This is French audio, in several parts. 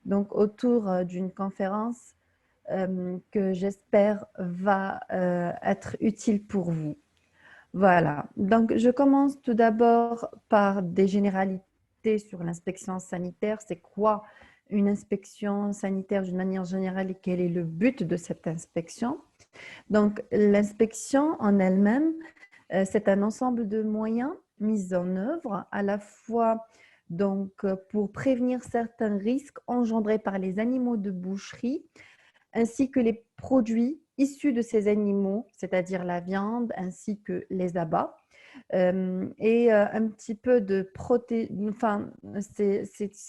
donc autour d'une conférence que j'espère va être utile pour vous. Voilà, donc je commence tout d'abord par des généralités sur l'inspection sanitaire. C'est quoi une inspection sanitaire d'une manière générale et quel est le but de cette inspection? Donc l'inspection en elle-même, c'est un ensemble de moyens mis en œuvre à la fois donc, pour prévenir certains risques engendrés par les animaux de boucherie ainsi que les produits issus de ces animaux, c'est-à-dire la viande ainsi que les abats. Et un petit peu de enfin,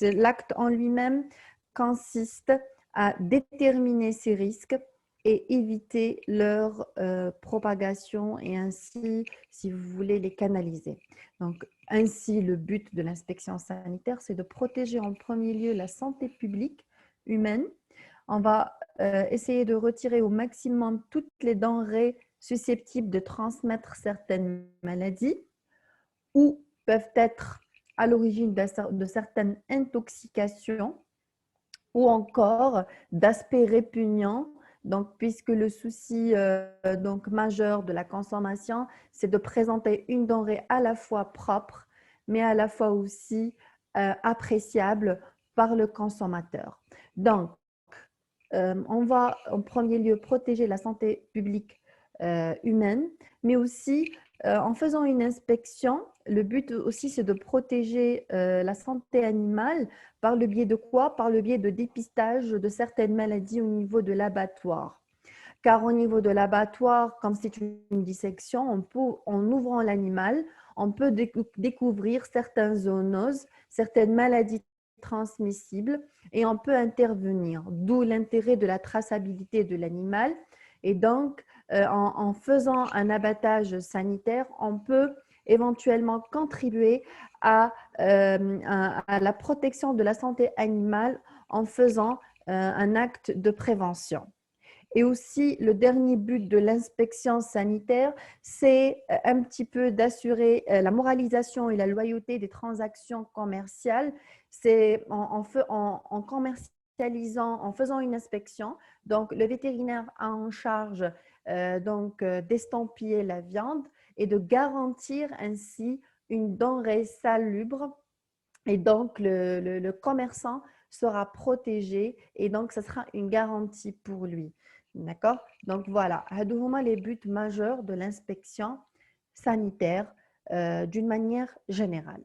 l'acte en lui-même consiste à déterminer ces risques et éviter leur propagation et ainsi, si vous voulez, les canaliser. Donc, ainsi, le but de l'inspection sanitaire, c'est de protéger en premier lieu la santé publique humaine. On va essayer de retirer au maximum toutes les denrées susceptibles de transmettre certaines maladies ou peuvent être à l'origine de certaines intoxications ou encore d'aspects répugnants. Donc, puisque le souci donc, majeur de la consommation, c'est de présenter une denrée à la fois propre, mais à la fois aussi appréciable par le consommateur. Donc, on va en premier lieu protéger la santé publique humaine, mais aussi en faisant une inspection, le but aussi c'est de protéger la santé animale par le biais de quoi? Par le biais de dépistage de certaines maladies au niveau de l'abattoir. Car au niveau de l'abattoir, comme c'est une dissection, en ouvrant l'animal, on peut découvrir certaines zoonoses, certaines maladies transmissibles et on peut intervenir, d'où l'intérêt de la traçabilité de l'animal. Et donc, en faisant un abattage sanitaire, on peut éventuellement contribuer à la protection de la santé animale en faisant un acte de prévention. Et aussi, le dernier but de l'inspection sanitaire, c'est un petit peu d'assurer la moralisation et la loyauté des transactions commerciales. C'est en commercialisant, en faisant une inspection. Donc, le vétérinaire a en charge d'estampiller la viande et de garantir ainsi une denrée salubre. Et donc, le commerçant sera protégé et donc, ce sera une garantie pour lui. D'accord? Donc, voilà, les buts majeurs de l'inspection sanitaire d'une manière générale.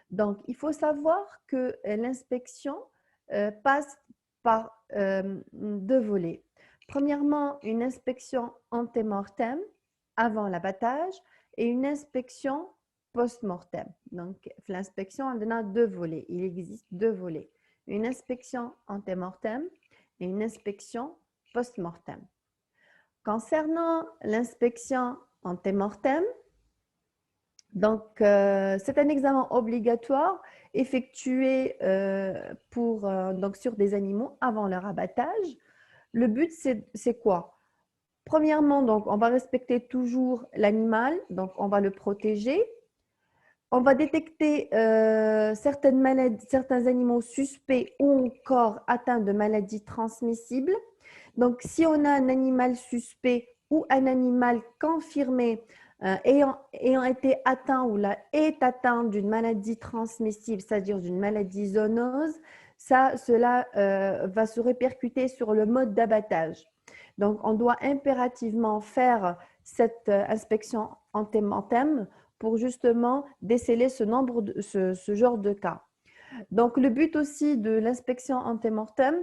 Donc, il faut savoir que l'inspection passe par deux volets. Premièrement, une inspection ante-mortem avant l'abattage et une inspection post-mortem. Donc, l'inspection en a deux volets. Il existe deux volets. Une inspection ante-mortem et une inspection post-mortem. Concernant l'inspection ante-mortem, donc, c'est un examen obligatoire effectué donc sur des animaux avant leur abattage. Le but, c'est quoi? Premièrement, donc, on va respecter toujours l'animal, donc on va le protéger. On va détecter certaines maladies, certains animaux suspects ou encore atteints de maladies transmissibles. Donc, si on a un animal suspect ou un animal confirmé ayant été atteint ou là, est atteint d'une maladie transmissible, c'est-à-dire d'une maladie zoonose, cela va se répercuter sur le mode d'abattage. Donc, on doit impérativement faire cette inspection ante-mortem pour justement déceler ce genre de cas. Donc, le but aussi de l'inspection ante-mortem,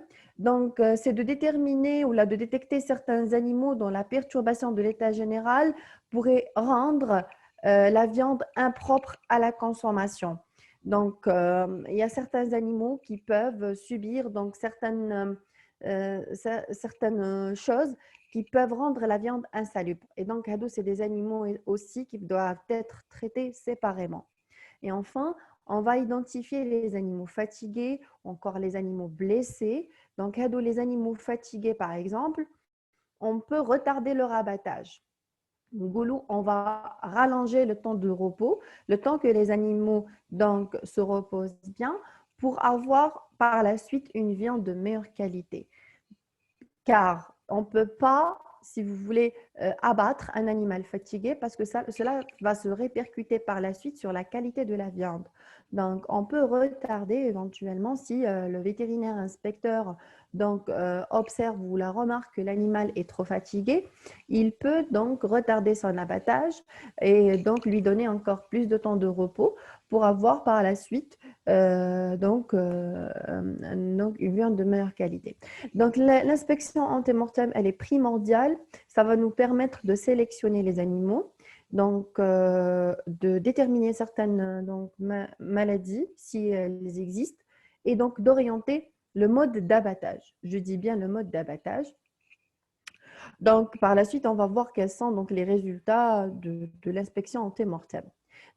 c'est de déterminer ou là, de détecter certains animaux dont la perturbation de l'état général pourrait rendre la viande impropre à la consommation. Donc, il y a certains animaux qui peuvent subir donc, certaines choses qui peuvent rendre la viande insalubre. Et donc, c'est des animaux aussi qui doivent être traités séparément. Et enfin, on va identifier les animaux fatigués, encore les animaux blessés. Donc, les animaux fatigués, par exemple, on peut retarder leur abattage. On va rallonger le temps de repos, le temps que les animaux donc, se reposent bien pour avoir par la suite une viande de meilleure qualité. Car on ne peut pas, si vous voulez, abattre un animal fatigué parce que cela va se répercuter par la suite sur la qualité de la viande. Donc, on peut retarder éventuellement si le vétérinaire inspecteur observe ou la remarque que l'animal est trop fatigué. Il peut donc retarder son abattage et donc lui donner encore plus de temps de repos pour avoir par la suite une viande de meilleure qualité. Donc, l'inspection antemortem, elle est primordiale. Ça va nous permettre de sélectionner les animaux, de déterminer certaines maladies, si elles existent, et donc d'orienter le mode d'abattage. Je dis bien le mode d'abattage. Donc, par la suite, on va voir quels sont donc, les résultats de l'inspection antemortem.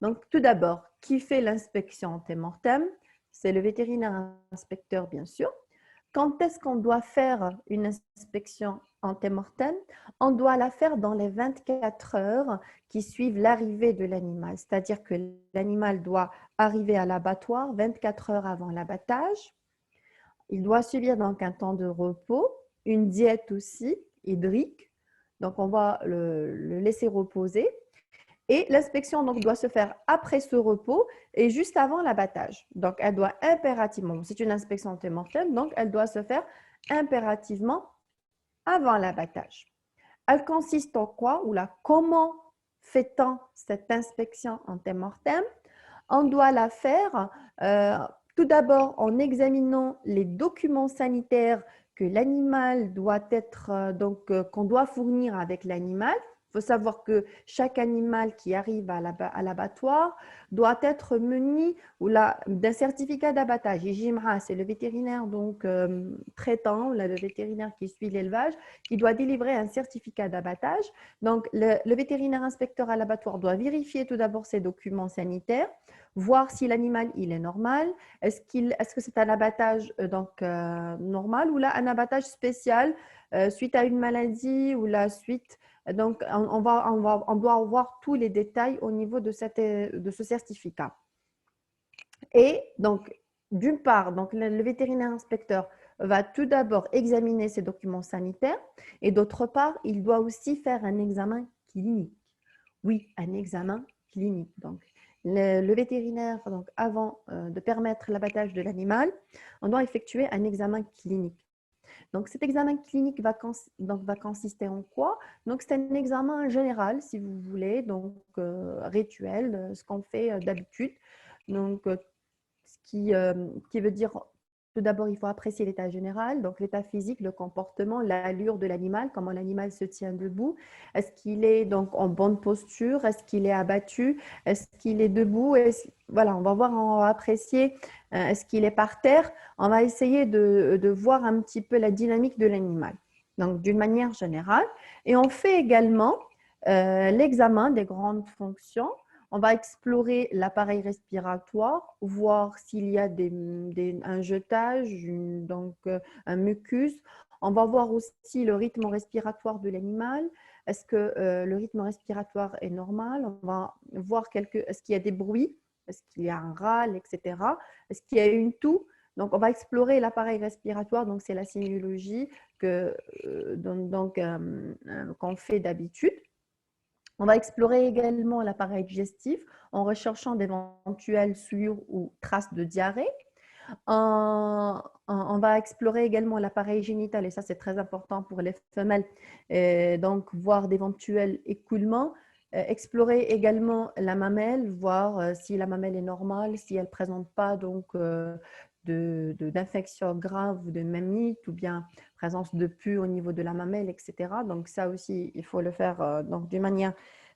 Donc, tout d'abord, qui fait l'inspection antemortem? C'est le vétérinaire inspecteur, bien sûr. Quand est-ce qu'on doit faire une inspection antemortem? On doit la faire dans les 24 heures qui suivent l'arrivée de l'animal. C'est-à-dire que l'animal doit arriver à l'abattoir 24 heures avant l'abattage. Il doit subir donc un temps de repos, une diète aussi hydrique. Donc, on va le laisser reposer. Et l'inspection doit se faire après ce repos et juste avant l'abattage. Donc, elle doit impérativement, c'est une inspection antemortem, donc elle doit se faire impérativement avant l'abattage. Elle consiste en quoi ou là, comment fait-on cette inspection antemortem? On doit la faire tout d'abord en examinant les documents sanitaires que l'animal doit être, qu'on doit fournir avec l'animal. Il faut savoir que chaque animal qui arrive à l'abattoir doit être muni d'un certificat d'abattage. IJMRA, c'est le vétérinaire traitant, le vétérinaire qui suit l'élevage, qui doit délivrer un certificat d'abattage. Donc, le vétérinaire inspecteur à l'abattoir doit vérifier tout d'abord ses documents sanitaires, voir si l'animal il est normal, est-ce que c'est un abattage normal ou là un abattage spécial suite à une maladie ou la suite. Donc, on doit avoir tous les détails au niveau de ce certificat. Et donc, d'une part, le vétérinaire inspecteur va tout d'abord examiner ses documents sanitaires et d'autre part, il doit aussi faire un examen clinique. Oui, un examen clinique. Donc, le vétérinaire, avant de permettre l'abattage de l'animal, on doit effectuer un examen clinique. Donc, cet examen clinique va consister en quoi? Donc, c'est un examen général, si vous voulez, rituel, ce qu'on fait d'habitude. Donc, ce qui veut dire, tout d'abord, il faut apprécier l'état général, donc l'état physique, le comportement, l'allure de l'animal, comment l'animal se tient debout. Est-ce qu'il est donc en bonne posture? Est-ce qu'il est abattu? Est-ce qu'il est debout? Voilà, on va apprécier. Est-ce qu'il est par terre? On va essayer de voir un petit peu la dynamique de l'animal. Donc, d'une manière générale. Et on fait également l'examen des grandes fonctions. On va explorer l'appareil respiratoire, voir s'il y a un jetage, un mucus. On va voir aussi le rythme respiratoire de l'animal. Est-ce que le rythme respiratoire est normal? On va voir est-ce qu'il y a des bruits? Est-ce qu'il y a un râle, etc. Est-ce qu'il y a une toux? Donc, on va explorer l'appareil respiratoire. Donc, c'est la sémiologie qu'on fait d'habitude. On va explorer également l'appareil digestif en recherchant d'éventuelles souillures ou traces de diarrhée. On va explorer également l'appareil génital, et ça c'est très important pour les femelles, donc voir d'éventuels écoulements. Explorer également la mamelle, voir si la mamelle est normale, si elle ne présente pas d'infection grave ou de mamite, ou bien présence de pus au niveau de la mamelle, etc. Donc ça aussi, il faut le faire d'une manière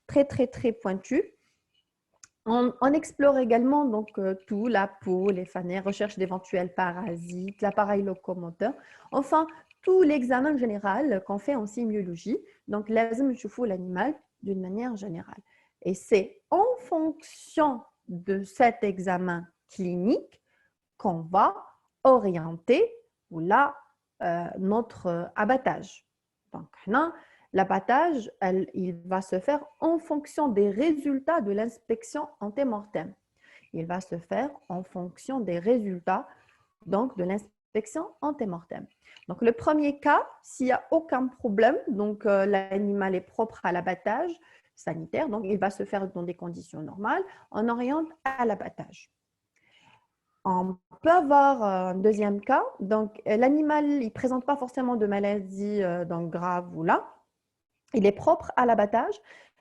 très, très, très pointue. On explore également tout, la peau, les fanères, recherche d'éventuels parasites, l'appareil locomoteur, enfin tout l'examen général qu'on fait en sémiologie, donc l'asthme chouffou l'animal d'une manière générale. Et c'est en fonction de cet examen clinique qu'on va orienter notre abattage. Donc, l'abattage, il va se faire en fonction des résultats de l'inspection antemortem. Il va se faire en fonction des résultats donc de l'inspection antémortem. Donc, le premier cas, s'il n'y a aucun problème, donc l'animal est propre à l'abattage sanitaire, donc il va se faire dans des conditions normales, on oriente à l'abattage. On peut avoir un deuxième cas, donc l'animal, il ne présente pas forcément de maladie donc grave ou là, il est propre à l'abattage,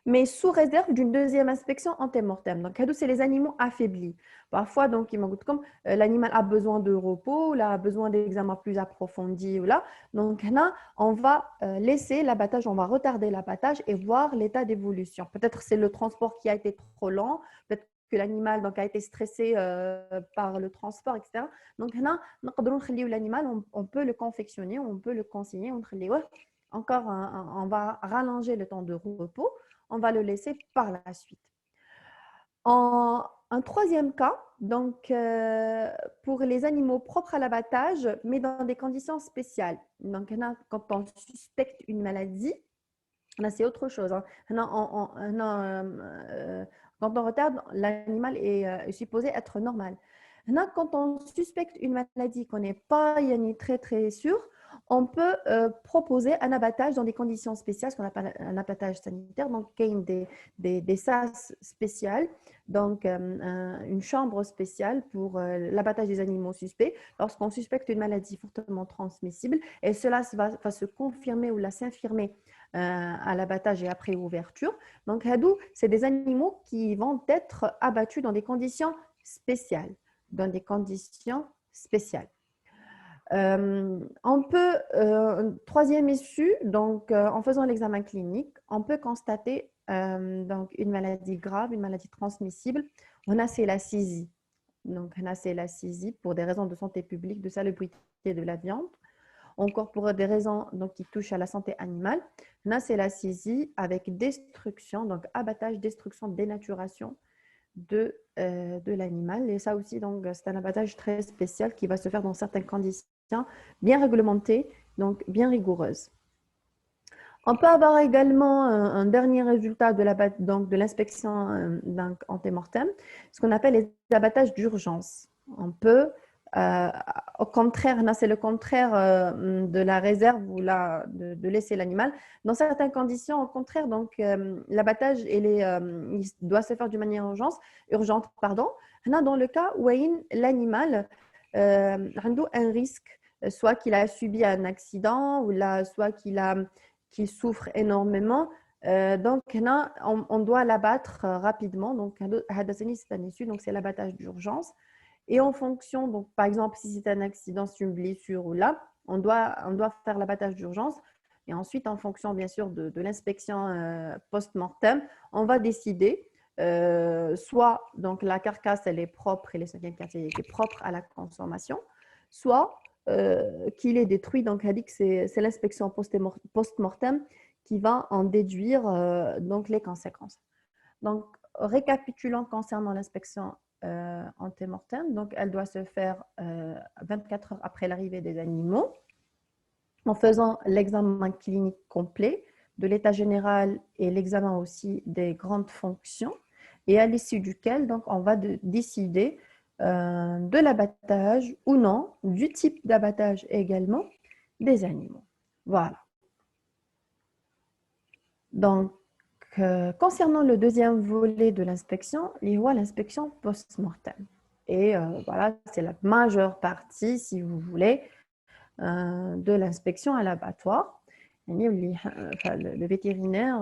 mais sous réserve d'une deuxième inspection antémortem. Donc, c'est les animaux affaiblis. Parfois, donc, comme l'animal a besoin de repos, là, a besoin d'examens plus approfondis, ou là. Donc, là, on va laisser l'abattage, on va retarder l'abattage et voir l'état d'évolution. Peut-être c'est le transport qui a été trop lent, peut-être que l'animal a été stressé par le transport, etc. Donc, là, l'animal, on peut le confectionner, on peut le consigner, encore, on va rallonger le temps de repos, on va le laisser par la suite. Un troisième cas, donc pour les animaux propres à l'abattage, mais dans des conditions spéciales. Donc, quand on suspecte une maladie, là, c'est autre chose. Quand on retarde, l'animal est supposé être normal. Quand on suspecte une maladie qu'on n'est pas très, très sûr, on peut proposer un abattage dans des conditions spéciales, ce qu'on appelle un abattage sanitaire, donc des SAS spéciales, donc une chambre spéciale pour l'abattage des animaux suspects lorsqu'on suspecte une maladie fortement transmissible, et cela va se confirmer ou s'infirmer à l'abattage et après ouverture. Donc, c'est des animaux qui vont être abattus dans des conditions spéciales. Dans des conditions spéciales. On peut, troisième issue, donc en faisant l'examen clinique, on peut constater donc une maladie grave, une maladie transmissible. On a c'est la CISI. Donc, on a c'est la CISI pour des raisons de santé publique, de salubrité de la viande. Encore pour des raisons donc, qui touchent à la santé animale. On a c'est la CISI avec destruction, donc abattage, destruction, dénaturation de l'animal. Et ça aussi, donc, c'est un abattage très spécial qui va se faire dans certaines conditions bien réglementées, donc bien rigoureuses. On peut avoir également un dernier résultat de l'inspection antémortem, ce qu'on appelle les abattages d'urgence. On peut, au contraire, là c'est le contraire de la réserve ou de laisser l'animal. Dans certaines conditions, au contraire, donc l'abattage il doit se faire d'une manière urgente. Dans le cas où l'animal a un risque, soit qu'il a subi un accident ou soit qu'il souffre énormément. Donc, on doit l'abattre rapidement. Donc, c'est un issue, donc c'est l'abattage d'urgence. Et en fonction, donc, par exemple, si c'est un accident, c'est une blessure ou là, on doit faire l'abattage d'urgence. Et ensuite, en fonction, bien sûr, de l'inspection post-mortem, on va décider soit donc la carcasse, elle est propre et les cinquièmes quartiers est propre à la consommation, soit qu'il est détruit. Donc, elle dit que c'est l'inspection post-mortem qui va en déduire donc les conséquences. Donc, récapitulant concernant l'inspection antémortem, donc elle doit se faire 24 heures après l'arrivée des animaux, en faisant l'examen clinique complet de l'état général et l'examen aussi des grandes fonctions, et à l'issue duquel donc, on va décider de l'abattage ou non, du type d'abattage également des animaux. Voilà. Donc, concernant le deuxième volet de l'inspection, il y a l'inspection post-mortem. Et voilà, c'est la majeure partie, si vous voulez, de l'inspection à l'abattoir. Le vétérinaire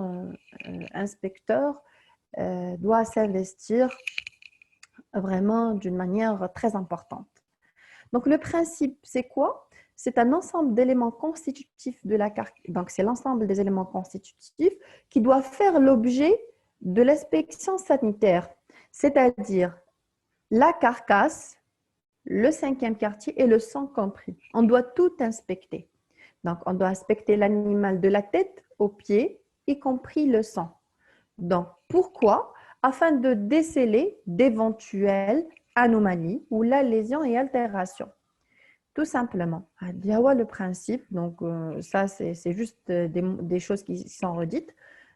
inspecteur doit s'investir vraiment d'une manière très importante. Donc, le principe, c'est quoi? C'est un ensemble d'éléments constitutifs de la carcasse. Donc, c'est l'ensemble des éléments constitutifs qui doivent faire l'objet de l'inspection sanitaire, c'est-à-dire la carcasse, le cinquième quartier et le sang compris. On doit tout inspecter. Donc, on doit inspecter l'animal de la tête aux pieds, y compris le sang. Donc, pourquoi? Afin de déceler d'éventuelles anomalies ou la lésion et altération. Tout simplement. Diawa, le principe, donc ça, c'est juste des choses qui sont redites.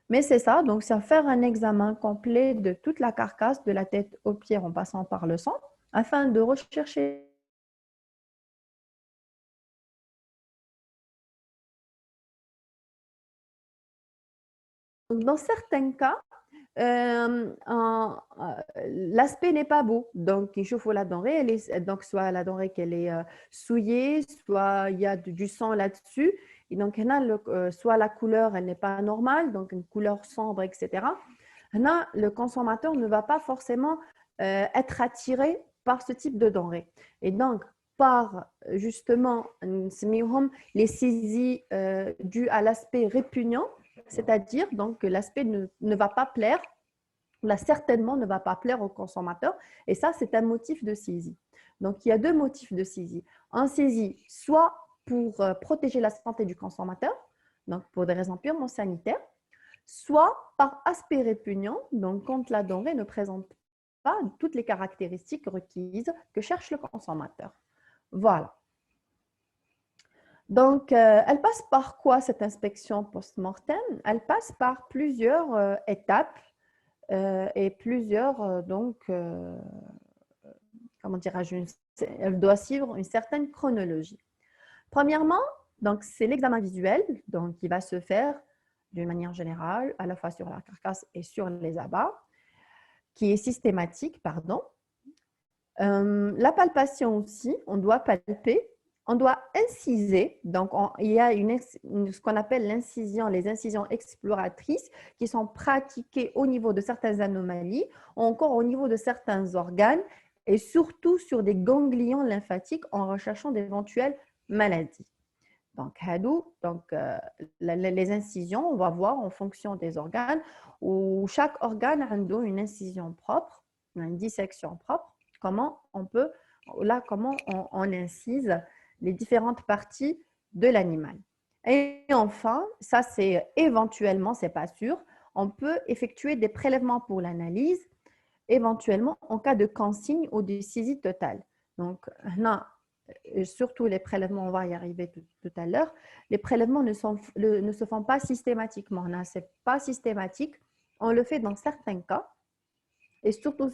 Mais c'est ça, donc c'est faire un examen complet de toute la carcasse, de la tête aux pieds en passant par le sang, afin de rechercher dans certains cas, l'aspect n'est pas beau. Donc, il chauffe la denrée, donc soit la denrée qu'elle est souillée, soit il y a du sang là-dessus. Et donc, soit la couleur, elle n'est pas normale, donc une couleur sombre, etc. Là, le consommateur ne va pas forcément être attiré par ce type de denrée. Et donc, par justement les saisies dues à l'aspect répugnant, c'est-à-dire donc que l'aspect ne va pas plaire, là certainement ne va pas plaire au consommateur, et ça c'est un motif de saisie. Donc il y a deux motifs de saisie. Un saisie soit pour protéger la santé du consommateur, donc pour des raisons purement sanitaires, soit par aspect répugnant, donc quand la denrée ne présente pas toutes les caractéristiques requises que cherche le consommateur. Voilà. Donc, elle passe par quoi cette inspection post-mortem? Elle passe par plusieurs étapes et plusieurs, comment dirais-je, elle doit suivre une certaine chronologie. Premièrement, donc c'est l'examen visuel, donc qui va se faire d'une manière générale, à la fois sur la carcasse et sur les abats, qui est systématique, pardon. La palpation aussi, on doit palper, on doit inciser, donc il y a ce qu'on appelle l'incision, les incisions exploratrices qui sont pratiquées au niveau de certaines anomalies, ou encore au niveau de certains organes, et surtout sur des ganglions lymphatiques en recherchant d'éventuelles maladies. Donc, les incisions, on va voir en fonction des organes, où chaque organe a une incision propre, une dissection propre, comment on incise les différentes parties de l'animal. Et enfin, ça c'est éventuellement, c'est pas sûr, on peut effectuer des prélèvements pour l'analyse, éventuellement en cas de consigne ou de saisie totale. Donc, là, surtout les prélèvements, on va y arriver tout à l'heure, les prélèvements ne se font pas systématiquement. Ce n'est pas systématique, on le fait dans certains cas. Et surtout,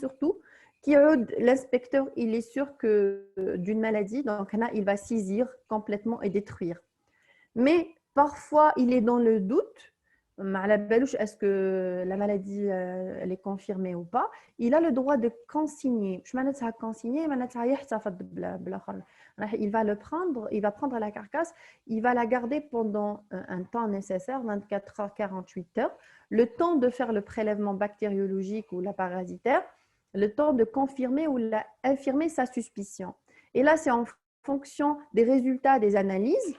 l'inspecteur, il est sûr que d'une maladie, donc là, il va saisir complètement et détruire. Mais parfois, il est dans le doute, est-ce que la maladie elle est confirmée ou pas, il a le droit de consigner. Il va prendre la carcasse, il va la garder pendant un temps nécessaire, 24 heures, 48 heures, le temps de faire le prélèvement bactériologique ou la parasitaire, le temps de confirmer ou infirmer sa suspicion. Et là, c'est en fonction des résultats des analyses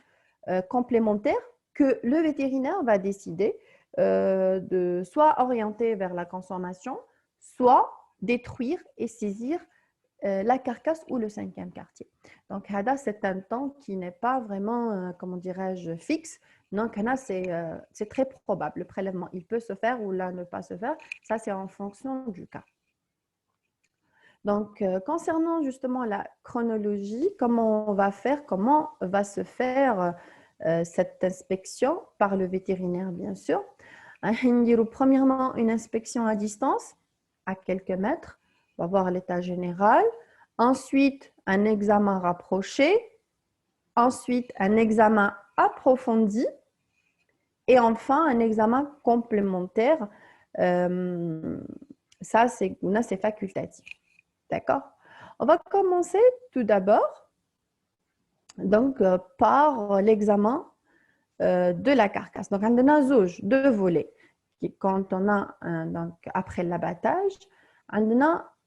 complémentaires que le vétérinaire va décider de soit orienter vers la consommation, soit détruire et saisir la carcasse ou le cinquième quartier. Donc, c'est un temps qui n'est pas vraiment, comment dirais-je, fixe. Donc, c'est très probable. Le prélèvement, il peut se faire ou là, ne pas se faire. Ça, c'est en fonction du cas. Donc, concernant justement la chronologie, comment va se faire cette inspection par le vétérinaire, bien sûr. Premièrement, une inspection à distance, à quelques mètres, on va voir l'état général. Ensuite, un examen rapproché. Ensuite, un examen approfondi. Et enfin, un examen complémentaire. Ça, c'est facultatif. D'accord? On va commencer tout d'abord donc, par l'examen de la carcasse. Donc, on a deux volets. Quand on a, donc, après l'abattage,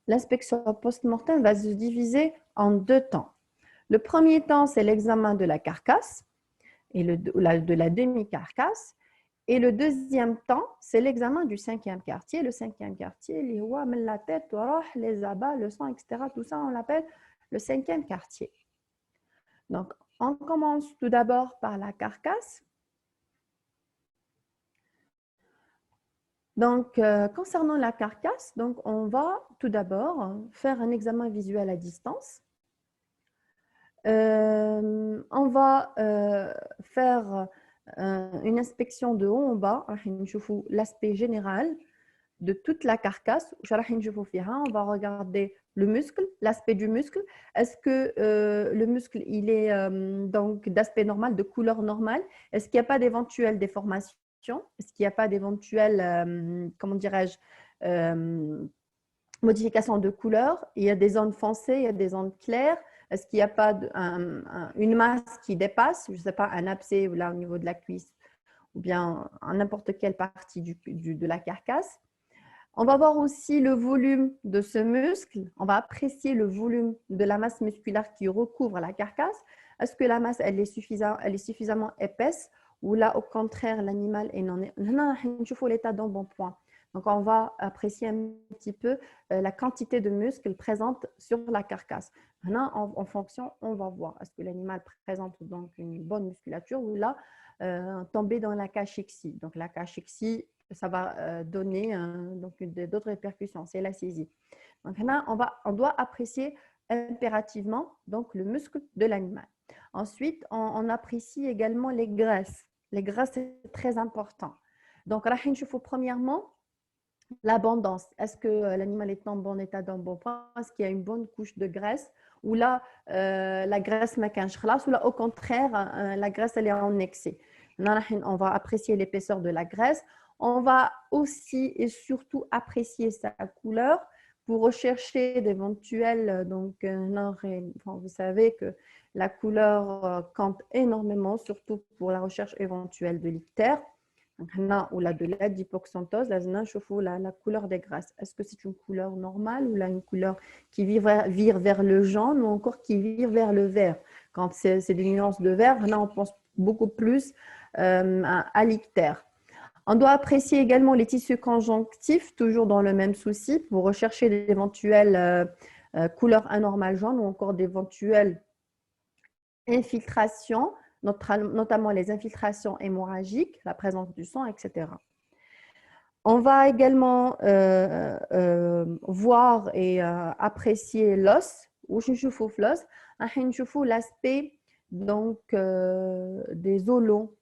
l'inspection post-mortem va se diviser en deux temps. Le premier temps, c'est l'examen de la carcasse et de la demi-carcasse. Et le deuxième temps, c'est l'examen du cinquième quartier. Le cinquième quartier, la tête, les abats, le sang, etc. Tout ça, on l'appelle le cinquième quartier. Donc, on commence tout d'abord par la carcasse. Donc, concernant la carcasse, donc, on va tout d'abord faire un examen visuel à distance. On va faire une inspection de haut en bas, l'aspect général de toute la carcasse. On va regarder le muscle, l'aspect du muscle. Est-ce que le muscle il est donc d'aspect normal, de couleur normale? Est-ce qu'il n'y a pas d'éventuelles déformations Est-ce qu'il n'y a pas d'éventuelles, comment dirais-je, modification de couleur? Il y a des zones foncées, il y a des zones claires. Est-ce qu'il n'y a pas une masse qui dépasse, je ne sais pas, un abcès ou là au niveau de la cuisse ou bien à n'importe quelle partie de la carcasse? On va voir aussi le volume de ce muscle. On va apprécier le volume de la masse musculaire qui recouvre la carcasse. Est-ce que la masse elle est suffisamment épaisse ou là, au contraire, l'animal est non. Je faut l'état dans bon point. Donc, on va apprécier un petit peu la quantité de muscles présente sur la carcasse. Maintenant, en fonction, on va voir est-ce que l'animal présente donc une bonne musculature ou là, tomber dans la cachexie. Donc, la cachexie, ça va donner d'autres répercussions, c'est la saisie. Donc là, on doit apprécier impérativement donc, le muscle de l'animal. Ensuite, on apprécie également les graisses. Les graisses, c'est très important. Donc, premièrement, l'abondance. Est-ce que l'animal est en bon état, dans bon point? Est-ce qu'il y a une bonne couche de graisse? Ou là, la graisse ou là, au contraire, la graisse, elle est en excès. On va apprécier l'épaisseur de la graisse. On va aussi et surtout apprécier sa couleur pour rechercher d'éventuels. Vous savez que la couleur compte énormément, surtout pour la recherche éventuelle de l'ictère. Ou là de l'adipoxantose, là, la couleur des graisses. Est-ce que c'est une couleur normale ou là une couleur qui vire vers le jaune ou encore qui vire vers le vert? Quand c'est des nuances de vert, là, on pense beaucoup plus à l'ictère. On doit apprécier également les tissus conjonctifs, toujours dans le même souci, pour rechercher d'éventuelles couleurs anormales jaunes ou encore d'éventuelles infiltrations, notamment les infiltrations hémorragiques, la présence du sang, etc. On va également voir et apprécier l'os, ou l'os, l'aspect donc des os longs,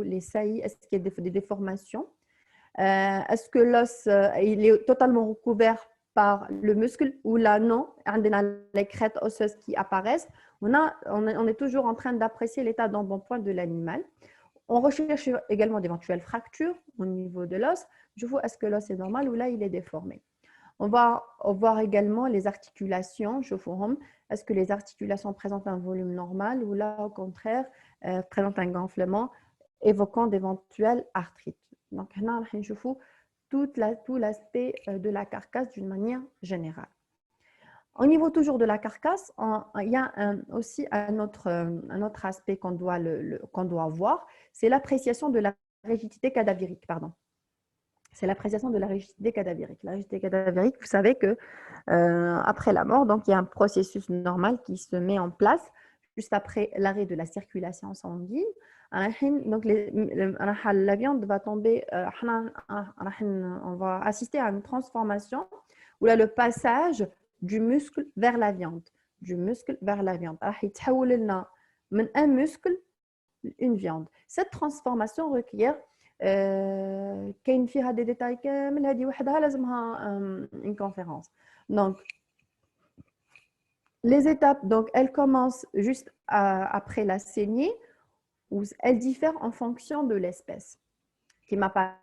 les saillies, est-ce qu'il y a des déformations? Est-ce que l'os il est totalement recouvert par le muscle ou là non, les crêtes osseuses qui apparaissent? On est toujours en train d'apprécier l'état d'embonpoint de l'animal. On recherche également d'éventuelles fractures au niveau de l'os. Est-ce que l'os est normal ou là il est déformé? On va voir également les articulations. Est-ce que les articulations présentent un volume normal ou là au contraire présentent un gonflement évoquant d'éventuelles arthrites? Donc, on va tout l'aspect de la carcasse d'une manière générale. Au niveau toujours de la carcasse, il y a aussi un autre aspect qu'on doit voir, c'est l'appréciation de la rigidité cadavérique. C'est l'appréciation de la rigidité cadavérique. La rigidité cadavérique, vous savez que après la mort, donc il y a un processus normal qui se met en place juste après l'arrêt de la circulation sanguine. Donc la viande va tomber, on va assister à une transformation où là le passage du muscle vers la viande, du muscle vers la viande. Un muscle, une viande. Cette transformation requiert كاين فيها des détails كامل هذه وحدها لازمها une conférence. Donc les étapes, donc elles commencent juste après la saignée, où elles diffèrent en fonction de l'espèce. Qui m'a pas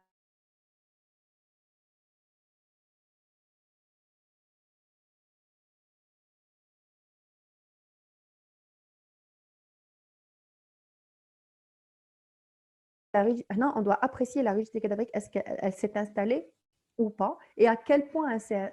non, on doit apprécier la rigidité cadavérique. Est-ce qu'elle s'est installée ou pas? Et à quel point elle s'est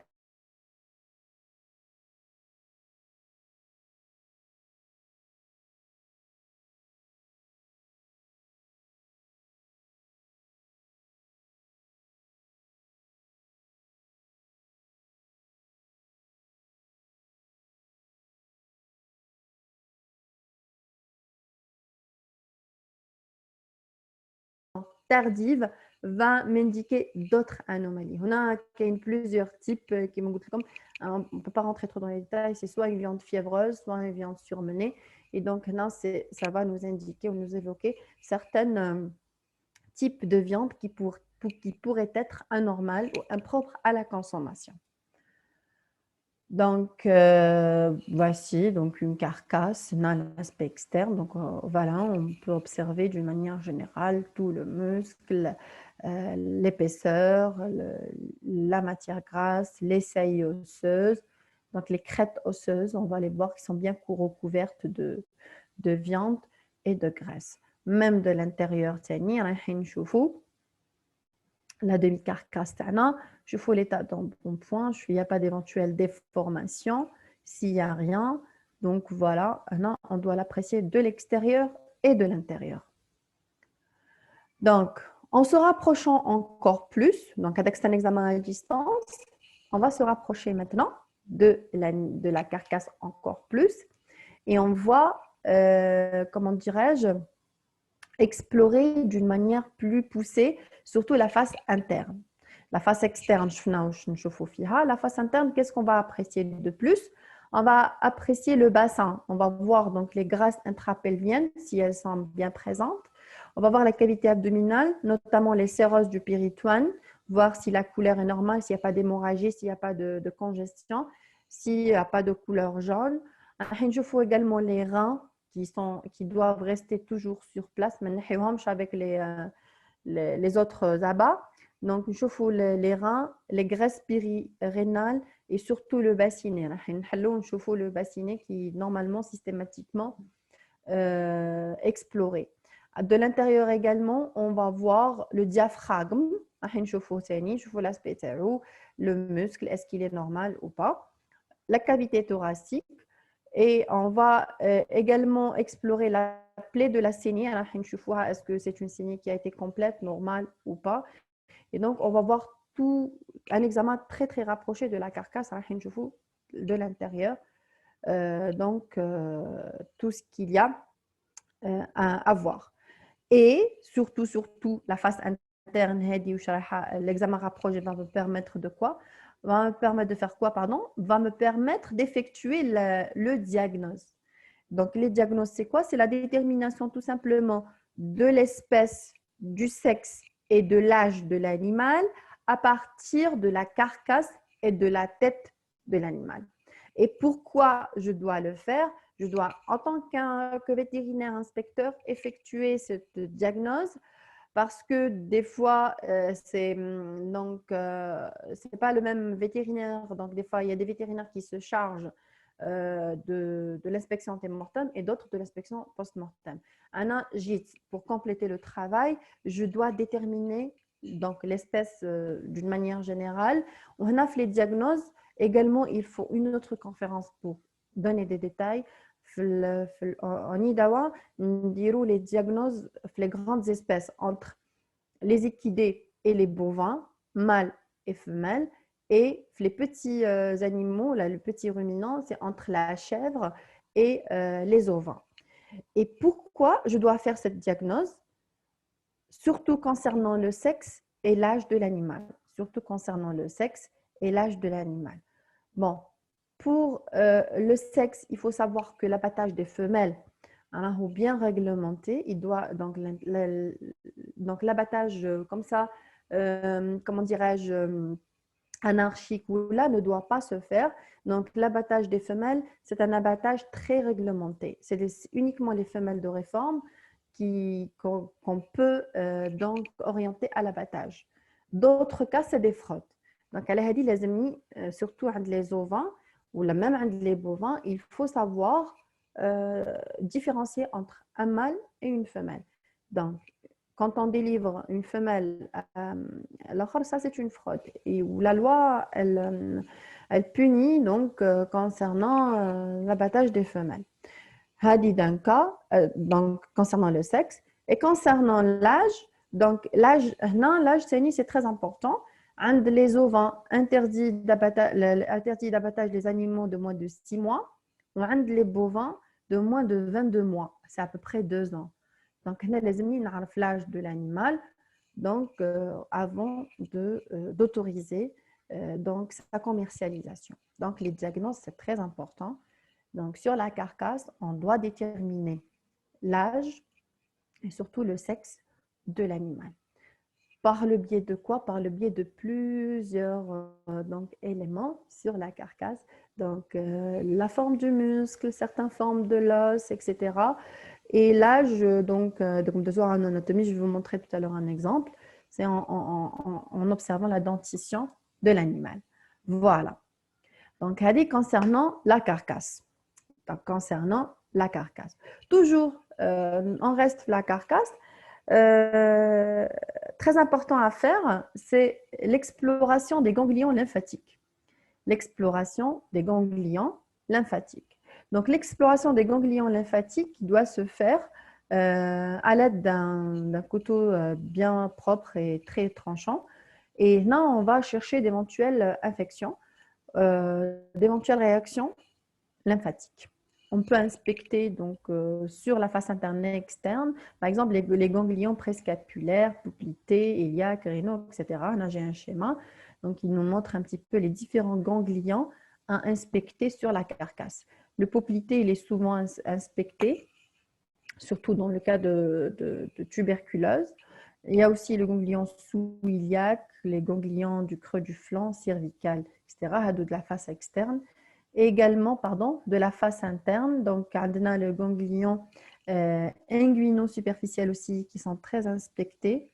tardive va m'indiquer d'autres anomalies. On a plusieurs types qui m'ont goûté comme on ne peut pas rentrer trop dans les détails, c'est soit une viande fiévreuse, soit une viande surmenée. Et donc, non, ça va nous indiquer ou nous évoquer certains types de viande qui pourraient être anormales ou impropres à la consommation. Donc, voici donc une carcasse, un aspect externe. Donc, voilà, on peut observer d'une manière générale tout le muscle, l'épaisseur, la matière grasse, les saillies osseuses. Donc, les crêtes osseuses, on va les voir qui sont bien recouvertes de viande et de graisse. Même de l'intérieur, la demi-carcasse je fais l'état dans bon point, il n'y a pas d'éventuelle déformation, s'il n'y a rien. Donc voilà, on doit l'apprécier de l'extérieur et de l'intérieur. Donc, en se rapprochant encore plus, donc avec un examen à distance, on va se rapprocher maintenant de la carcasse encore plus et on va, comment dirais-je, explorer d'une manière plus poussée, surtout la face interne. La face externe, la face interne, qu'est-ce qu'on va apprécier de plus? On va apprécier le bassin. On va voir donc les grasses intrapelviennes, si elles sont bien présentes. On va voir la cavité abdominale, notamment les séroses du péritoine, voir si la couleur est normale, s'il n'y a pas d'hémorragie, s'il n'y a pas de congestion, s'il n'y a pas de couleur jaune. Je fais également les reins qui doivent rester toujours sur place, mais avec les autres abats. Donc, je fais les reins, les graisses périrénales et surtout le bassinet. Je fais le bassinet qui est normalement systématiquement exploré. De l'intérieur également, on va voir le diaphragme. Je fais l'aspect le muscle, est-ce qu'il est normal ou pas. La cavité thoracique. Et on va également explorer la plaie de la saignée. Est-ce que c'est une saignée qui a été complète, normale ou pas? Et donc, on va voir un examen très, très rapproché de la carcasse de l'intérieur. Donc, tout ce qu'il y a à voir. Et surtout, la face interne, l'examen rapproché va me permettre de quoi? Va me permettre de faire quoi, pardon? Va me permettre d'effectuer le diagnostic. Donc, les diagnostics, c'est quoi? C'est la détermination tout simplement de l'espèce, du sexe et de l'âge de l'animal à partir de la carcasse et de la tête de l'animal. Et pourquoi je dois le faire? Je dois, en tant que vétérinaire inspecteur, effectuer cette diagnose parce que des fois, c'est pas le même vétérinaire. Donc, des fois, il y a des vétérinaires qui se chargent de l'inspection antémortem et d'autres de l'inspection post-mortem. Pour compléter le travail, je dois déterminer donc l'espèce d'une manière générale. On a fait les diagnoses. Également, il faut une autre conférence pour donner des détails. En Idawa, nous dirons les diagnoses, les grandes espèces entre les équidés et les bovins, mâles et femelles, et les petits animaux, là, le petit ruminant, c'est entre la chèvre et les ovins. Et pourquoi je dois faire cette diagnose? Surtout concernant le sexe et l'âge de l'animal. Surtout concernant le sexe et l'âge de l'animal. Bon, pour le sexe, il faut savoir que l'abattage des femelles est bien réglementé. Il doit donc l'abattage comme ça, comment dirais-je, anarchique ou là ne doit pas se faire. Donc l'abattage des femelles, c'est un abattage très réglementé. C'est uniquement les femelles de réforme qu'on peut donc orienter à l'abattage. D'autres cas, c'est des fraudes. Donc, elle a dit les amis, surtout entre les ovins ou même entre les bovins, il faut savoir différencier entre un mâle et une femelle. Donc, quand on délivre une femelle à l'autre, ça c'est une fraude. Et où la loi, elle punit donc concernant l'abattage des femelles. Hadi d'un cas, donc concernant le sexe. Et concernant l'âge, donc l'âge, c'est très important. Les ovins, interdit d'abattage des animaux de moins de 6 mois. Ou les bovins de moins de 22 mois. C'est à peu près 2 ans. Donc, les amis, l'âge de l'animal, donc avant d'autoriser donc sa commercialisation. Donc, les diagnostics, c'est très important. Donc, sur la carcasse, on doit déterminer l'âge et surtout le sexe de l'animal. Par le biais de quoi? Par le biais de plusieurs donc, éléments sur la carcasse. Donc, la forme du muscle, certaines formes de l'os, etc. Et là, donc de voir en anatomie, je vais vous montrer tout à l'heure un exemple. C'est en observant la dentition de l'animal. Voilà. Donc, elle dit concernant la carcasse. Donc, concernant la carcasse. Toujours, on reste la carcasse. Euh, Très important à faire, c'est l'exploration des ganglions lymphatiques. L'exploration des ganglions lymphatiques. Donc, l'exploration des ganglions lymphatiques doit se faire à l'aide d'un couteau bien propre et très tranchant. Et là, on va chercher d'éventuelles infections, d'éventuelles réactions lymphatiques. On peut inspecter donc sur la face interne et externe, par exemple les ganglions prescapulaires, poplités, iliaques, rénaux, etc. Là, j'ai un schéma. Donc, il nous montre un petit peu les différents ganglions à inspecter sur la carcasse. Le poplité, il est souvent inspecté, surtout dans le cas de tuberculose. Il y a aussi le ganglion sous-iliaque, les ganglions du creux du flanc, cervical, etc., de la face externe. Et également, pardon, de la face interne. Donc, on a le ganglion inguino-superficiel aussi qui sont très inspectés.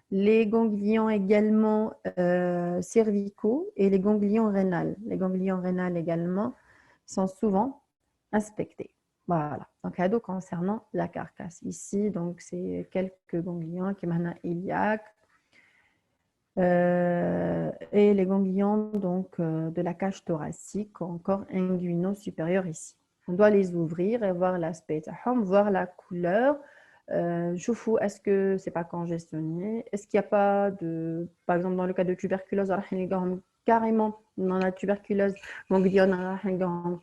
Les ganglions également cervicaux et les ganglions rénales. Les ganglions rénales également sont souvent inspectés. Voilà. Donc, ado concernant la carcasse. Ici, donc, c'est quelques ganglions qui maintenant iliaques et les ganglions donc, de la cage thoracique, encore inguinaux supérieurs ici. On doit les ouvrir et voir l'aspect, voir la couleur. Est-ce que c'est pas congestionné? Est-ce qu'il n'y a pas de, par exemple, dans le cas de tuberculose, carrément, dans la tuberculose ganglion,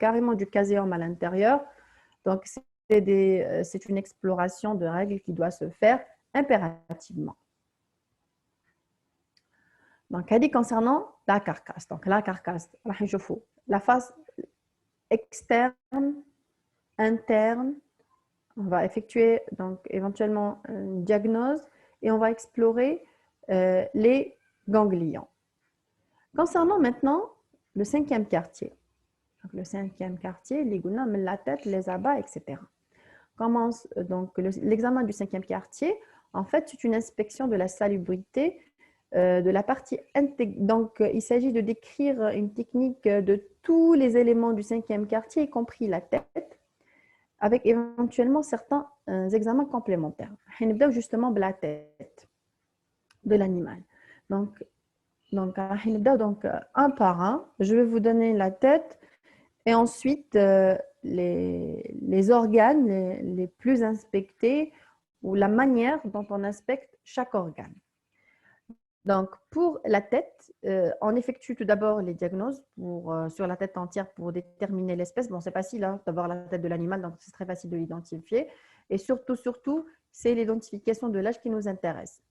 carrément du caséum à l'intérieur. Donc, c'est une exploration de règles qui doit se faire impérativement. Donc, elle dit concernant la carcasse. Donc, la carcasse, la face externe, interne, on va effectuer donc éventuellement une diagnose et on va explorer les ganglions. Concernant maintenant le cinquième quartier. Donc, le cinquième quartier, les gounams, la tête, les abats, etc. Commence donc l'examen du cinquième quartier. En fait, c'est une inspection de la salubrité de la partie donc il s'agit de décrire une technique de tous les éléments du cinquième quartier, y compris la tête, avec éventuellement certains examens complémentaires. On va justement de la tête de l'animal. Donc un par un, je vais vous donner la tête et ensuite les organes les plus inspectés ou la manière dont on inspecte chaque organe. Donc, pour la tête, on effectue tout d'abord les diagnoses sur la tête entière pour déterminer l'espèce. Bon, c'est facile hein, d'avoir la tête de l'animal, donc c'est très facile de l'identifier. Et surtout, c'est l'identification de l'âge qui nous intéresse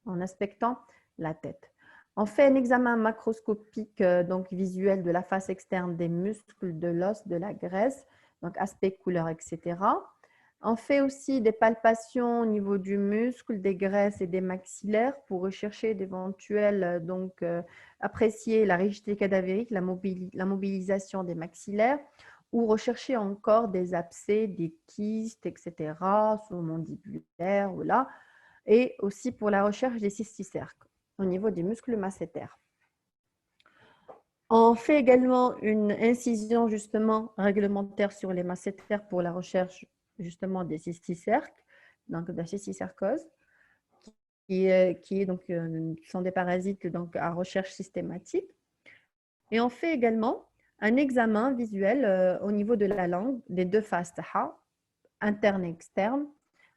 en inspectant la tête. On fait un examen macroscopique, donc visuel de la face externe des muscles, de l'os, de la graisse, donc aspect, couleur, etc. On fait aussi des palpations au niveau du muscle, des graisses et des maxillaires pour rechercher d'éventuels, donc apprécier la rigidité cadavérique, la mobilisation des maxillaires ou rechercher encore des abcès, des kystes, etc., sous-mandibulaires ou là, et aussi pour la recherche des cysticerques au niveau des muscles masséters. On fait également une incision justement réglementaire sur les masséters pour la recherche justement des cysticerques, donc de la cysticercose, qui sont des parasites donc à recherche systématique. Et on fait également un examen visuel au niveau de la langue des deux faces interne et externe.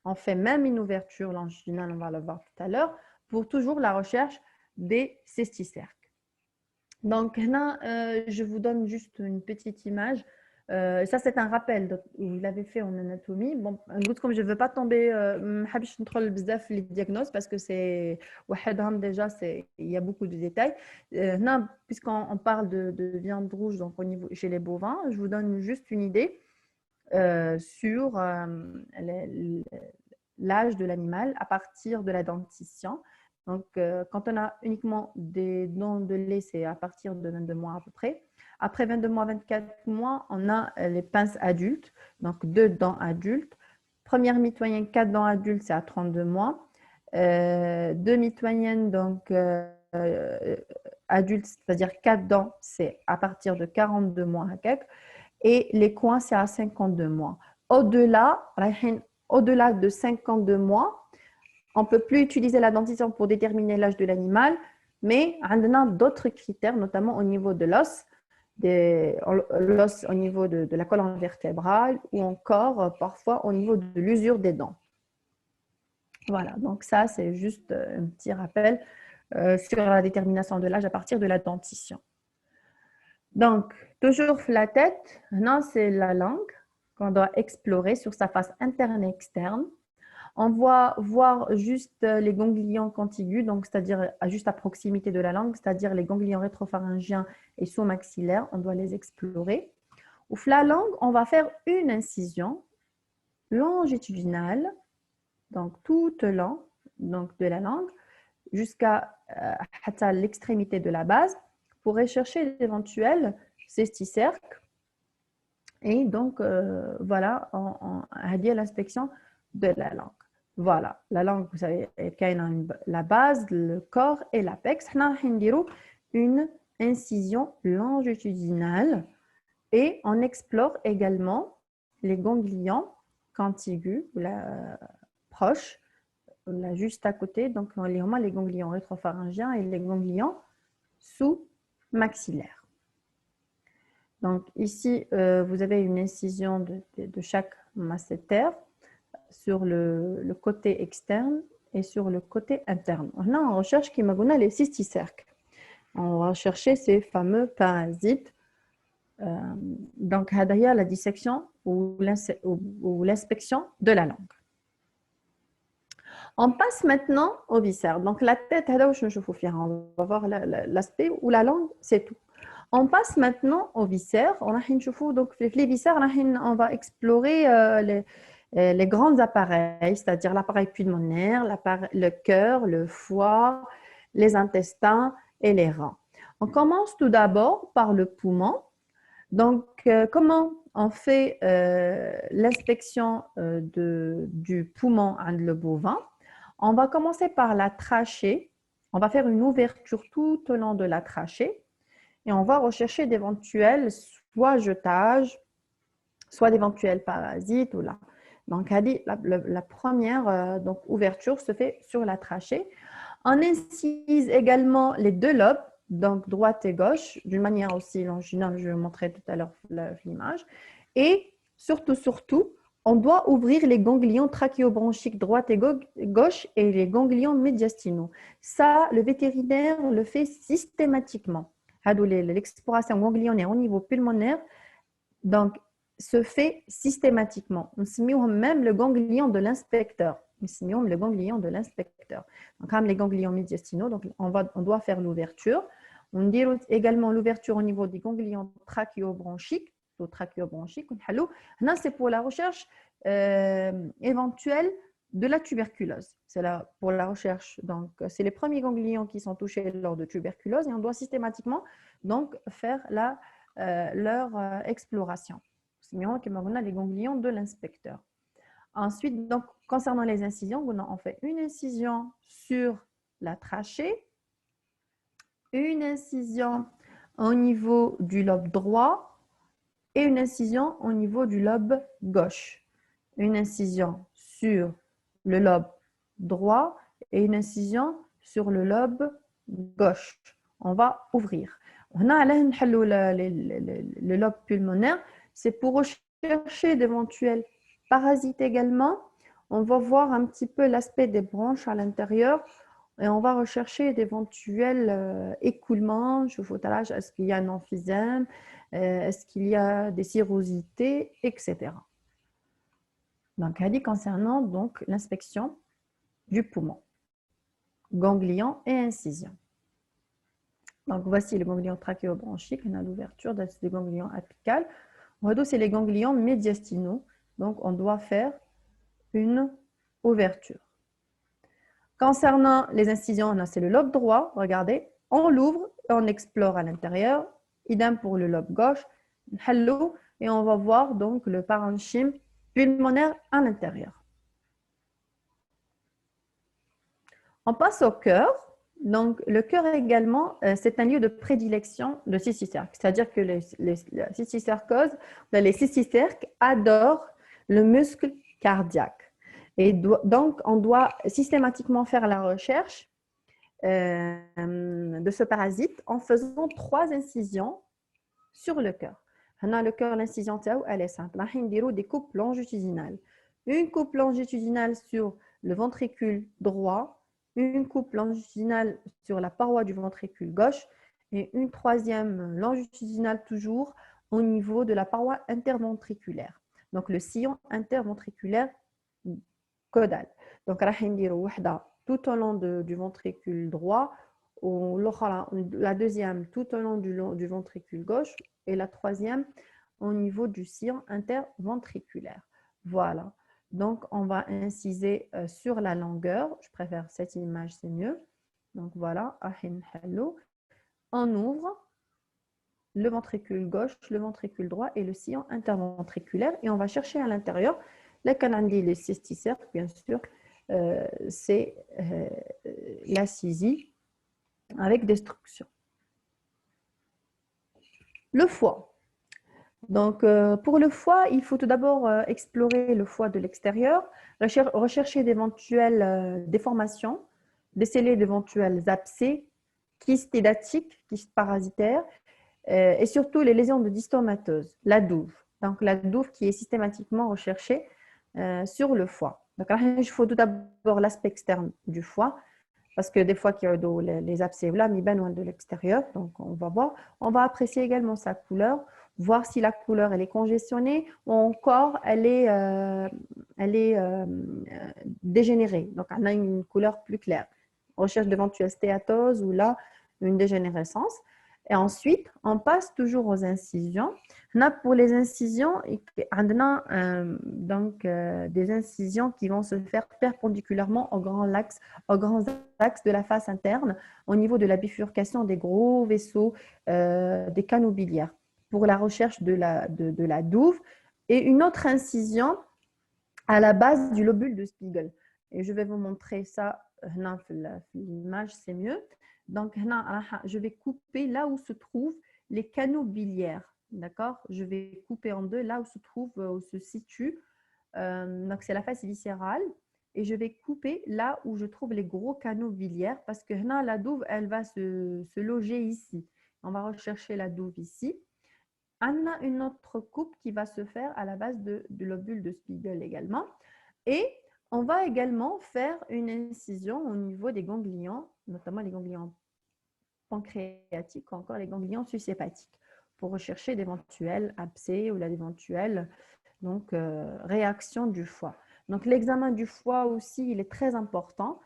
On fait même une ouverture longitudinale, on va le voir tout à l'heure, pour toujours la recherche des cysticerques. Donc là, je vous donne juste une petite image. Ça, c'est un rappel. Vous l'avez fait en anatomie. Bon, comme je ne veux pas tomber, les diagnostics parce que c'est déjà, il y a beaucoup de détails. Puisqu'on parle de viande rouge donc au niveau, chez les bovins, je vous donne juste une idée sur l'âge de l'animal à partir de la dentition. Donc, quand on a uniquement des dons de lait, c'est à partir de 22 mois à peu près. Après 22 mois, 24 mois, on a les pinces adultes, donc 2 dents adultes. Première mitoyenne, 4 dents adultes, c'est à 32 mois. Deux mitoyennes, donc adultes, c'est-à-dire 4 dents, c'est à partir de 42 mois à quelques. Et les coins, c'est à 52 mois. Au-delà, au-delà de 52 mois, on ne peut plus utiliser la dentition pour déterminer l'âge de l'animal, mais on a d'autres critères, notamment au niveau de l'os, l'os au niveau de la colonne vertébrale ou encore parfois au niveau de l'usure des dents. Voilà, donc ça, c'est juste un petit rappel sur la détermination de l'âge à partir de la dentition. Donc, toujours la tête, maintenant c'est la langue qu'on doit explorer sur sa face interne et externe. On va voir juste les ganglions contigus, donc c'est-à-dire juste à proximité de la langue, c'est-à-dire les ganglions rétropharyngiens et sous-maxillaires, on doit les explorer. Ouf, la langue, on va faire une incision longitudinale, donc toute long, donc de la langue, jusqu'à l'extrémité de la base, pour rechercher l'éventuel cysticerque. Et donc, voilà, on a dit à l'inspection de la langue. Voilà, la langue, vous savez, la base, le corps et l'apex. On a une incision longitudinale et on explore également les ganglions contigus, proches, là, juste à côté. Donc, les ganglions rétropharyngiens et les ganglions sous-maxillaires. Donc, ici, vous avez une incision de chaque masséter sur le côté externe et sur le côté interne. Là, on recherche qui m'a donné les cysticerques. On va chercher ces fameux parasites. Donc, d'ailleurs, la dissection ou l'inspection de la langue. On passe maintenant au viscère. Donc, la tête, on va voir l'aspect où la langue, c'est tout. On passe maintenant aux viscères. Donc, les viscères, on va explorer les grands appareils, c'est-à-dire l'appareil pulmonaire, le cœur, le foie, les intestins et les reins. On commence tout d'abord par le poumon. Donc, comment on fait l'inspection du poumon le bovin? On va commencer par la trachée. On va faire une ouverture tout au long de la trachée et on va rechercher d'éventuels soit jetages, soit d'éventuels parasites ou là. Donc, la première ouverture se fait sur la trachée. On incise également les deux lobes, donc droite et gauche, d'une manière aussi longitudinale, je vais vous montrer tout à l'heure l'image. Et surtout, on doit ouvrir les ganglions trachéobronchiques droite et gauche et les ganglions médiastinaux. Ça, le vétérinaire le fait systématiquement. L'exploration ganglionnaire au niveau pulmonaire, donc, se fait systématiquement. On même le ganglion de l'inspecteur. Le ganglion de l'inspecteur. Donc, comme les ganglions médiastinaux, donc on doit faire l'ouverture. On dit également l'ouverture au niveau des ganglions trachéobronchiques. Là, c'est pour la recherche éventuelle de la tuberculose. C'est là pour la recherche. Donc, c'est les premiers ganglions qui sont touchés lors de tuberculose et on doit systématiquement donc faire leur exploration. Les ganglions de l'inspecteur. Ensuite, donc, concernant les incisions, on fait une incision sur la trachée, une incision au niveau du lobe droit et une incision au niveau du lobe gauche. Une incision sur le lobe droit et une incision sur le lobe gauche. On va ouvrir. On a le lobe pulmonaire, c'est pour rechercher d'éventuels parasites également. On va voir un petit peu l'aspect des branches à l'intérieur et on va rechercher d'éventuels écoulements, chauffotage, est-ce qu'il y a un emphysème, est-ce qu'il y a des cirrhosités, etc. Donc, elle dit concernant donc l'inspection du poumon, ganglion et incision. Donc, voici le ganglion trachéobronchique. On a l'ouverture des ganglions apicales. C'est les ganglions médiastinaux. Donc, on doit faire une ouverture. Concernant les incisions, c'est le lobe droit. Regardez, on l'ouvre et on explore à l'intérieur. Idem pour le lobe gauche. Hello, et on va voir donc le parenchyme pulmonaire à l'intérieur. On passe au cœur. Donc, le cœur également, c'est un lieu de prédilection de cysticerque. C'est-à-dire que la cysticercose, les cysticerques adorent le muscle cardiaque. Et donc, on doit systématiquement faire la recherche de ce parasite en faisant 3 incisions sur le cœur. Le cœur, l'incision, elle est simple. On va des coupes longitudinales. Une coupe longitudinale sur le ventricule droit, une coupe longitudinale sur la paroi du ventricule gauche et une 3e longitudinale toujours au niveau de la paroi interventriculaire. Donc, le sillon interventriculaire caudal. Donc, on va tout au long du ventricule droit, la 2e tout au long du ventricule gauche et la 3e au niveau du sillon interventriculaire. Voilà. Donc, on va inciser sur la longueur. Je préfère cette image, c'est mieux. Donc, voilà. On ouvre le ventricule gauche, le ventricule droit et le sillon interventriculaire. Et on va chercher à l'intérieur les canaliers, les cysticerques, bien sûr. C'est la saisie avec destruction. Le foie. Donc, pour le foie, il faut tout d'abord explorer le foie de l'extérieur, rechercher d'éventuelles déformations, déceler d'éventuels abcès, kystes édatiques, kystes parasitaires, et surtout les lésions de dystomatose, la douve. Donc, la douve qui est systématiquement recherchée sur le foie. Donc, il faut tout d'abord l'aspect externe du foie, parce que des fois, les abcès là, mais loin de l'extérieur. Donc, on va voir. On va apprécier également sa couleur, voir si la couleur elle est congestionnée ou encore elle est dégénérée. Donc, on a une couleur plus claire. On recherche d'éventuelles stéatoses ou là, une dégénérescence. Et ensuite, on passe toujours aux incisions. Pour les incisions, on a donc des incisions qui vont se faire perpendiculairement aux grands axes de la face interne, au niveau de la bifurcation des gros vaisseaux des canaux biliaires, pour la recherche de la douve. Et une autre incision à la base du lobule de Spiegel. Et je vais vous montrer ça dans l'image, c'est mieux. Donc, je vais couper là où se trouvent les canaux biliaires. D'accord? Je vais couper en deux là où se situe. Donc, c'est la face viscérale. Et je vais couper là où je trouve les gros canaux biliaires parce que la douve, elle va se loger ici. On va rechercher la douve ici. On a une autre coupe qui va se faire à la base du lobule de Spiegel également. Et on va également faire une incision au niveau des ganglions, notamment les ganglions pancréatiques ou encore les ganglions sushépatiques, pour rechercher d'éventuels abcès ou d'éventuelles réactions du foie. Donc, l'examen du foie aussi, il est très important.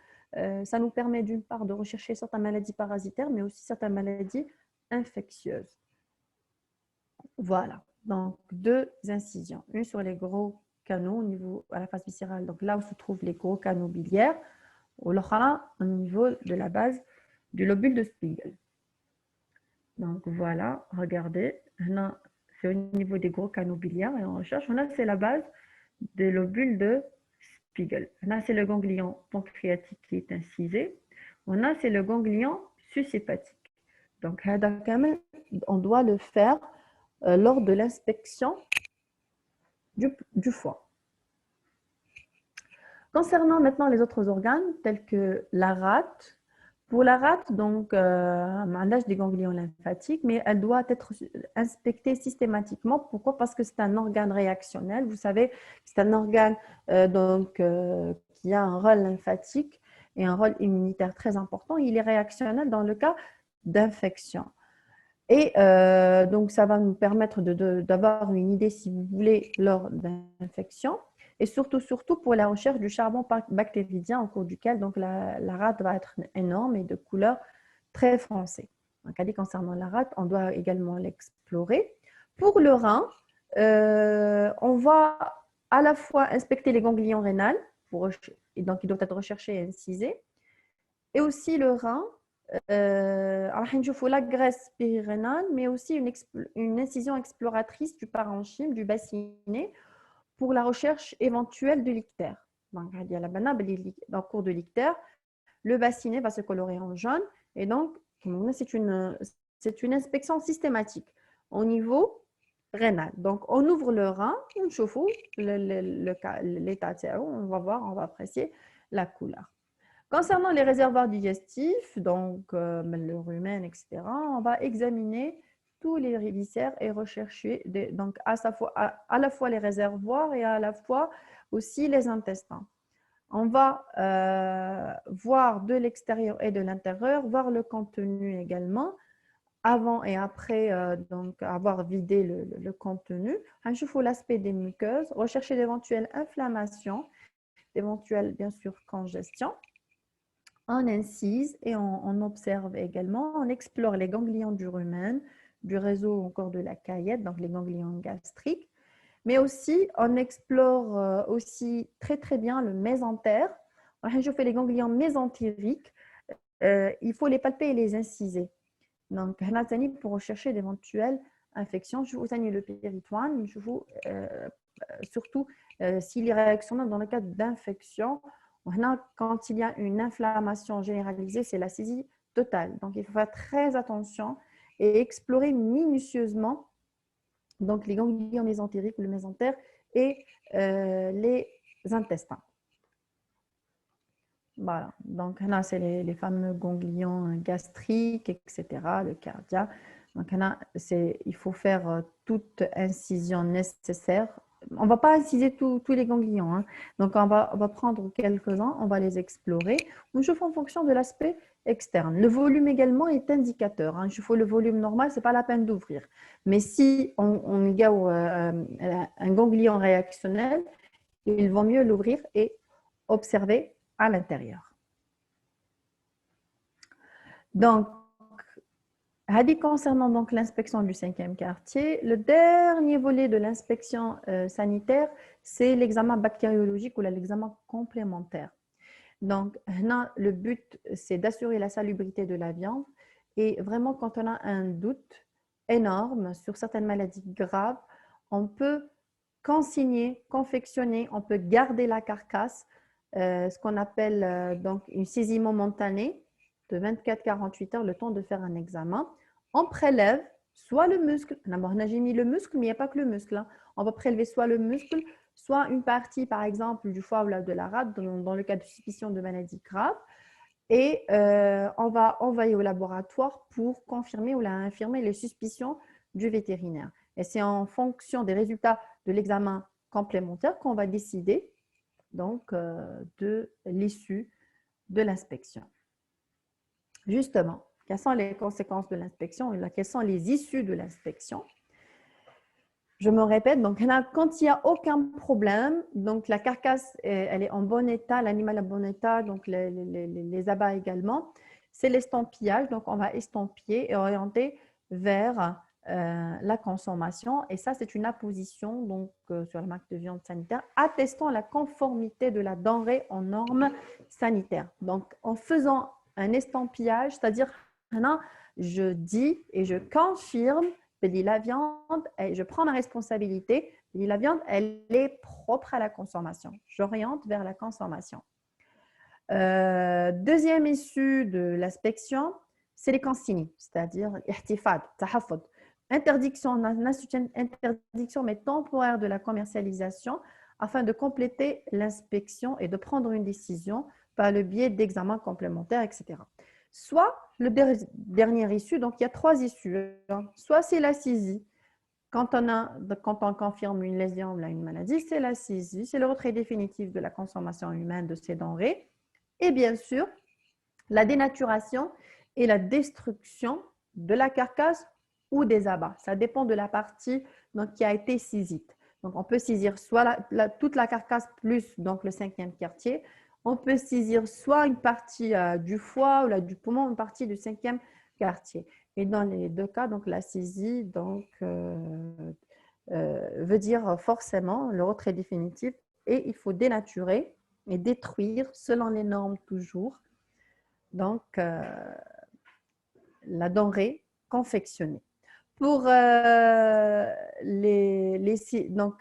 Ça nous permet d'une part de rechercher certaines maladies parasitaires, mais aussi certaines maladies infectieuses. Voilà, donc 2 incisions, une sur les gros canaux au niveau à la face viscérale, donc là où se trouvent les gros canaux biliaires, ou l'autre au niveau de la base du lobule de Spiegel. Donc voilà, regardez, c'est au niveau des gros canaux biliaires et on recherche. Là, c'est la base des lobules de Spiegel. Là, c'est le ganglion pancréatique qui est incisé. Là, c'est le ganglion sushépatique. Donc, on doit le faire lors de l'inspection du foie. Concernant maintenant les autres organes, tels que la rate, pour la rate, donc, on a des ganglions lymphatiques, mais elle doit être inspectée systématiquement. Pourquoi? Parce que c'est un organe réactionnel. Vous savez, c'est un organe qui a un rôle lymphatique et un rôle immunitaire très important. Il est réactionnel dans le cas d'infection. Et donc, ça va nous permettre d'avoir une idée, si vous voulez, lors d'infection. Et surtout pour la recherche du charbon bactéridien au cours duquel donc, la rate va être énorme et de couleur très foncée. Donc, concernant la rate, on doit également l'explorer. Pour le rein, on va à la fois inspecter les ganglions rénales, donc ils doivent être recherchés et incisés, et aussi le rein. راح نشوفوا la graisse périrénale, mais aussi une incision exploratrice du parenchyme, du bassinet, pour la recherche éventuelle de l'ictère. Donc, dans le cours de l'ictère, le bassinet va se colorer en jaune, et donc, c'est une inspection systématique au niveau rénal. Donc, on ouvre le rein, on chauffe l'état, on va voir, on va apprécier la couleur. Concernant les réservoirs digestifs, donc le rumen, etc., on va examiner tous les viscères et rechercher donc à la fois les réservoirs et à la fois aussi les intestins. On va voir de l'extérieur et de l'intérieur, voir le contenu également, avant et après donc avoir vidé le contenu. On chauffe l'aspect des muqueuses, rechercher d'éventuelles inflammations, d'éventuelles, bien sûr, congestions. On incise et on observe également, on explore les ganglions du rumen, du réseau encore de la caillette, donc les ganglions gastriques, mais aussi on explore aussi très très bien le mésentère. Je fais les ganglions mésentériques, il faut les palper et les inciser. Donc, pour rechercher d'éventuelles infections, je vous le péritoine, je vous surtout s'il y a réaction dans le cas d'infection. Quand il y a une inflammation généralisée, c'est la saisie totale. Donc, il faut faire très attention et explorer minutieusement donc, les ganglions mésentériques, le mésentère et les intestins. Voilà, donc là, c'est les fameux ganglions gastriques, etc., le cardia. Donc là, il faut faire toute incision nécessaire. On ne va pas inciser tous les ganglions, hein. Donc on va prendre quelques-uns, on va les explorer. On chauffe en fonction de l'aspect externe. Le volume également est indicateur, hein. Je fais le volume normal, ce n'est pas la peine d'ouvrir. Mais si on y a un ganglion réactionnel, il vaut mieux l'ouvrir et observer à l'intérieur. Donc, concernant donc l'inspection du 5e quartier, le dernier volet de l'inspection sanitaire, c'est l'examen bactériologique ou l'examen complémentaire. Donc, le but, c'est d'assurer la salubrité de la viande. Et vraiment, quand on a un doute énorme sur certaines maladies graves, on peut consigner, confectionner, on peut garder la carcasse, ce qu'on appelle donc une saisie momentanée de 24-48 heures, le temps de faire un examen. On prélève soit le muscle, j'ai mis le muscle, mais il n'y a pas que le muscle, hein. On va prélever soit le muscle, soit une partie, par exemple, du foie ou de la rate, dans le cas de suspicion de maladie grave. Et on va envoyer au laboratoire pour confirmer ou infirmer les suspicions du vétérinaire. Et c'est en fonction des résultats de l'examen complémentaire qu'on va décider donc de l'issue de l'inspection. Justement, quelles sont les conséquences de l'inspection et quelles sont les issues de l'inspection? Je me répète, donc quand il n'y a aucun problème, donc la carcasse elle est en bon état, l'animal est en bon état, donc les abats également, c'est l'estampillage, donc on va estampiller et orienter vers la consommation, et ça c'est une apposition donc sur la marque de viande sanitaire attestant la conformité de la denrée aux normes sanitaires. Donc en faisant un estampillage, c'est-à-dire je dis et je confirme la viande, je prends ma responsabilité, la viande, elle est propre à la consommation. J'oriente vers la consommation. Deuxième issue de l'inspection, c'est les consignes, c'est-à-dire interdiction mais temporaire de la commercialisation afin de compléter l'inspection et de prendre une décision par le biais d'examens complémentaires, etc. Soit le dernier issue, donc il y a trois issues, hein. Soit c'est la saisie, quand on confirme une lésion ou une maladie, c'est la saisie, c'est le retrait définitif de la consommation humaine de ces denrées, et bien sûr la dénaturation et la destruction de la carcasse ou des abats. Ça dépend de la partie donc, qui a été saisie. Donc on peut saisir soit toute la carcasse plus donc, le 5e quartier. On peut saisir soit une partie du foie ou du poumon, une partie du 5e quartier. Et dans les deux cas, donc, la saisie donc, veut dire forcément le retrait définitif, et il faut dénaturer et détruire selon les normes toujours. donc la denrée confectionnée. Pour donc,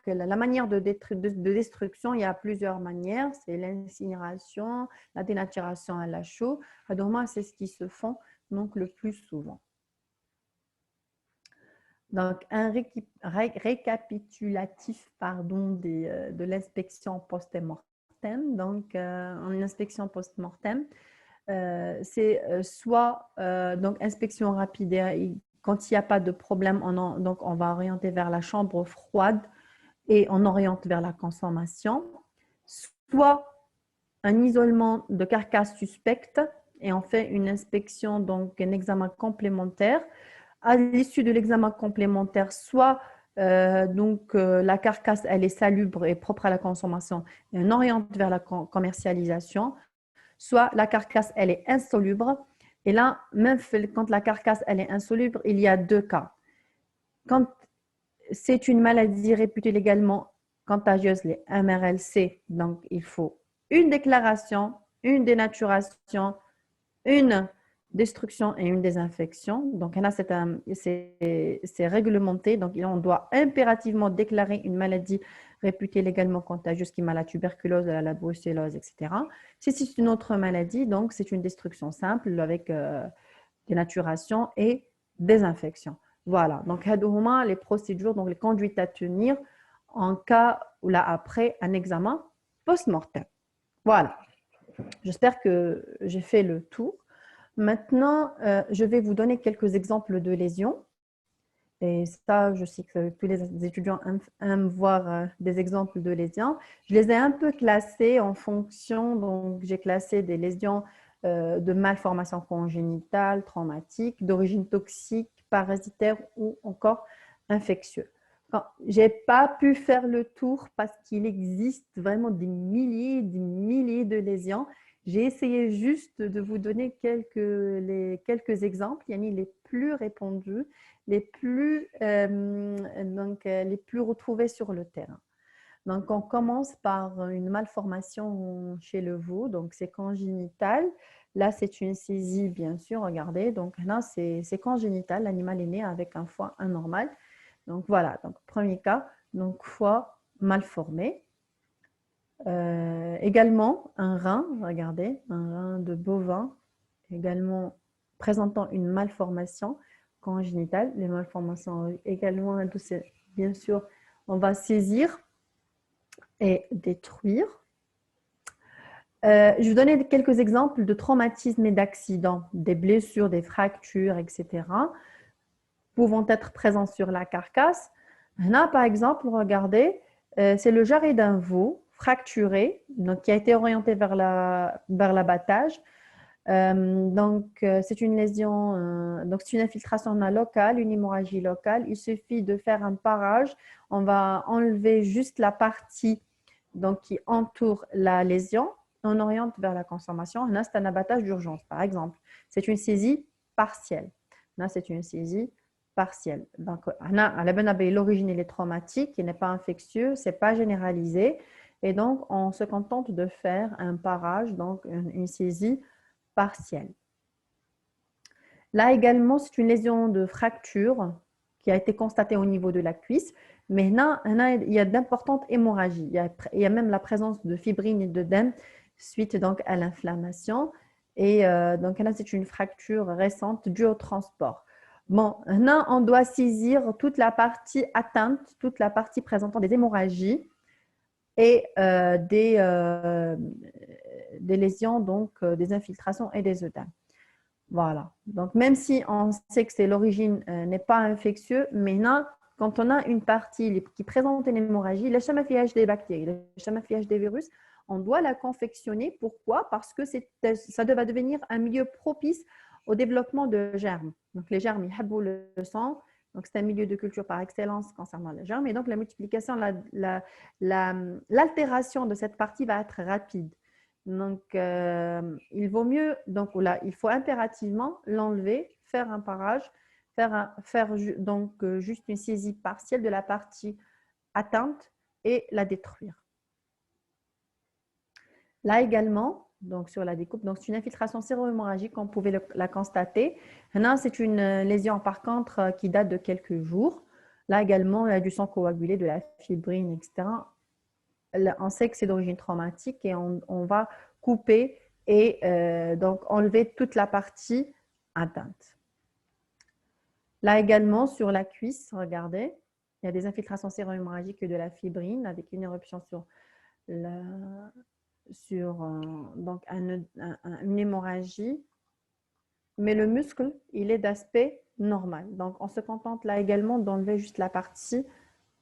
la manière de destruction, il y a plusieurs manières. C'est l'incinération, la dénaturation à la chaux. Donc, c'est ce qui se font donc, le plus souvent. Donc, un récapitulatif de l'inspection post-mortem. Donc, en inspection post-mortem, c'est soit donc inspection rapide et quand il n'y a pas de problème, donc on va orienter vers la chambre froide et on oriente vers la consommation, soit un isolement de carcasse suspecte et on fait une inspection, donc un examen complémentaire. À l'issue de l'examen complémentaire, soit la carcasse elle est salubre et propre à la consommation et on oriente vers la commercialisation, soit la carcasse elle est insoluble. Et là, même quand la carcasse elle est insoluble, il y a deux cas. Quand c'est une maladie réputée légalement contagieuse, les MRLC, donc il faut une déclaration, une dénaturation, une destruction et une désinfection. Donc là, c'est réglementé. Donc, on doit impérativement déclarer une maladie réputée légalement contagieuse qui est la tuberculose, la brucellose, etc. Si c'est une autre maladie, donc c'est une destruction simple avec dénaturation et désinfection. Voilà. Donc, les procédures, donc les conduites à tenir en cas ou là après un examen post-mortem. Voilà. J'espère que j'ai fait le tour. Maintenant, je vais vous donner quelques exemples de lésions. Et ça, je sais que tous les étudiants aiment voir des exemples de lésions. Je les ai un peu classés en fonction, donc j'ai classé des lésions de malformations congénitales, traumatiques, d'origine toxique, parasitaire ou encore infectieuse. Je n'ai pas pu faire le tour parce qu'il existe vraiment des milliers de lésions. J'ai essayé juste de vous donner quelques exemples, les plus répandus, les plus retrouvés sur le terrain. Donc, on commence par une malformation chez le veau, donc c'est congénital. Là, c'est une saisie, bien sûr, regardez. Donc là, c'est congénital, l'animal est né avec un foie anormal. Donc voilà, donc premier cas, donc foie mal formé. Également, un rein, regardez, un rein de bovin, également présentant une malformation congénitale. Les malformations également, bien sûr, on va saisir et détruire. Je vais vous donner quelques exemples de traumatismes et d'accidents, des blessures, des fractures, etc., pouvant être présents sur la carcasse. Là, par exemple, regardez, c'est le jarret d'un veau fracturé, donc qui a été orienté vers l'abattage. C'est une lésion, donc c'est une infiltration locale, une hémorragie locale. Il suffit de faire un parage. On va enlever juste la partie donc, qui entoure la lésion. On oriente vers la consommation. Là, c'est un abattage d'urgence, par exemple. C'est une saisie partielle. Là, c'est une saisie partielle. Donc, l'origine est traumatique, il n'est pas infectieux, ce n'est pas généralisé. Et donc, on se contente de faire un parage, donc une saisie partielle. Là également, c'est une lésion de fracture qui a été constatée au niveau de la cuisse. Mais là, il y a d'importantes hémorragies. Il y a même la présence de fibrine et d'œdème suite donc à l'inflammation. Et donc là, c'est une fracture récente due au transport. Bon, là, on doit saisir toute la partie atteinte, toute la partie présentant des hémorragies et des lésions, donc des infiltrations et des œdèmes. Voilà. Donc, même si on sait que l'origine n'est pas infectieuse, mais là, quand on a une partie qui présente une hémorragie, l'échamaillage des bactéries, l'échamaillage des virus, on doit la confectionner. Pourquoi? Parce que ça va devenir un milieu propice au développement de germes. Donc, les germes, ils habent le sang. Donc, c'est un milieu de culture par excellence concernant les germes. Et donc, la multiplication, l'altération de cette partie va être rapide. Donc, il vaut mieux, donc là, il faut impérativement l'enlever, faire un parage, faire juste une saisie partielle de la partie atteinte et la détruire. Là également, donc sur la découpe. Donc, c'est une infiltration séro-hémorragique, on pouvait la constater. Là, c'est une lésion, par contre, qui date de quelques jours. Là également, il y a du sang coagulé, de la fibrine, etc. Là, on sait que c'est d'origine traumatique et on va couper et donc enlever toute la partie atteinte. Là également, sur la cuisse, regardez, il y a des infiltrations séro-hémorragiques et de la fibrine avec une éruption sur donc une hémorragie. Mais le muscle, il est d'aspect normal. Donc, on se contente là également d'enlever juste la partie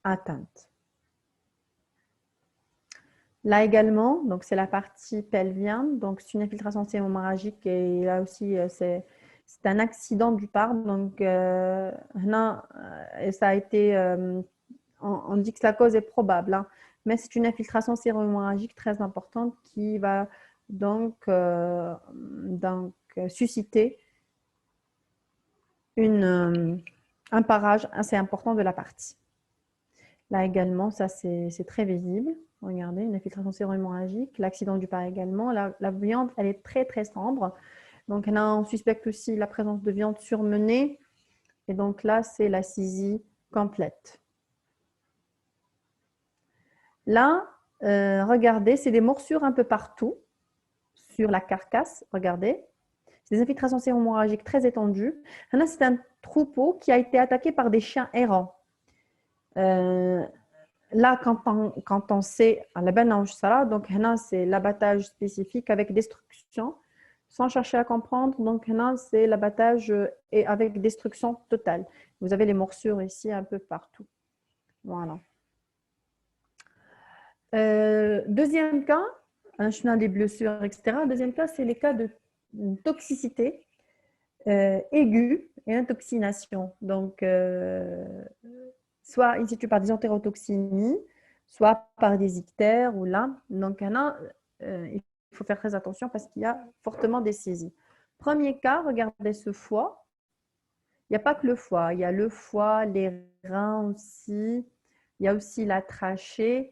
atteinte. Là également, donc c'est la partie pelvienne, donc c'est une infiltration hémorragique et là aussi c'est un accident du part. Donc là, ça a été, on dit que la cause est probable, hein, mais c'est une infiltration séro-hémorragique très importante qui va donc susciter un parage assez important de la partie. Là également, ça c'est très visible. Regardez, une infiltration séro-hémorragique, l'accident du part également. La viande, elle est très très sombre. Donc là, on suspecte aussi la présence de viande surmenée. Et donc là, c'est la saisie complète. Là, regardez, c'est des morsures un peu partout sur la carcasse. Regardez, c'est des infiltrations séro-hémorragiques très étendues. Là, c'est un troupeau qui a été attaqué par des chiens errants. Là, quand on sait à la banange ça, donc c'est l'abattage spécifique avec destruction, sans chercher à comprendre. Donc c'est l'abattage et avec destruction totale. Vous avez les morsures ici un peu partout. Voilà. Deuxième cas, un chemin des blessures, etc. Deuxième cas, c'est les cas de toxicité aiguë et intoxination. Donc, soit in situ par des entérotoxémies, soit par des ictères ou là. Donc, il faut faire très attention parce qu'il y a fortement des saisies. Premier cas, regardez ce foie. Il n'y a pas que le foie, il y a le foie, les reins aussi, il y a aussi la trachée.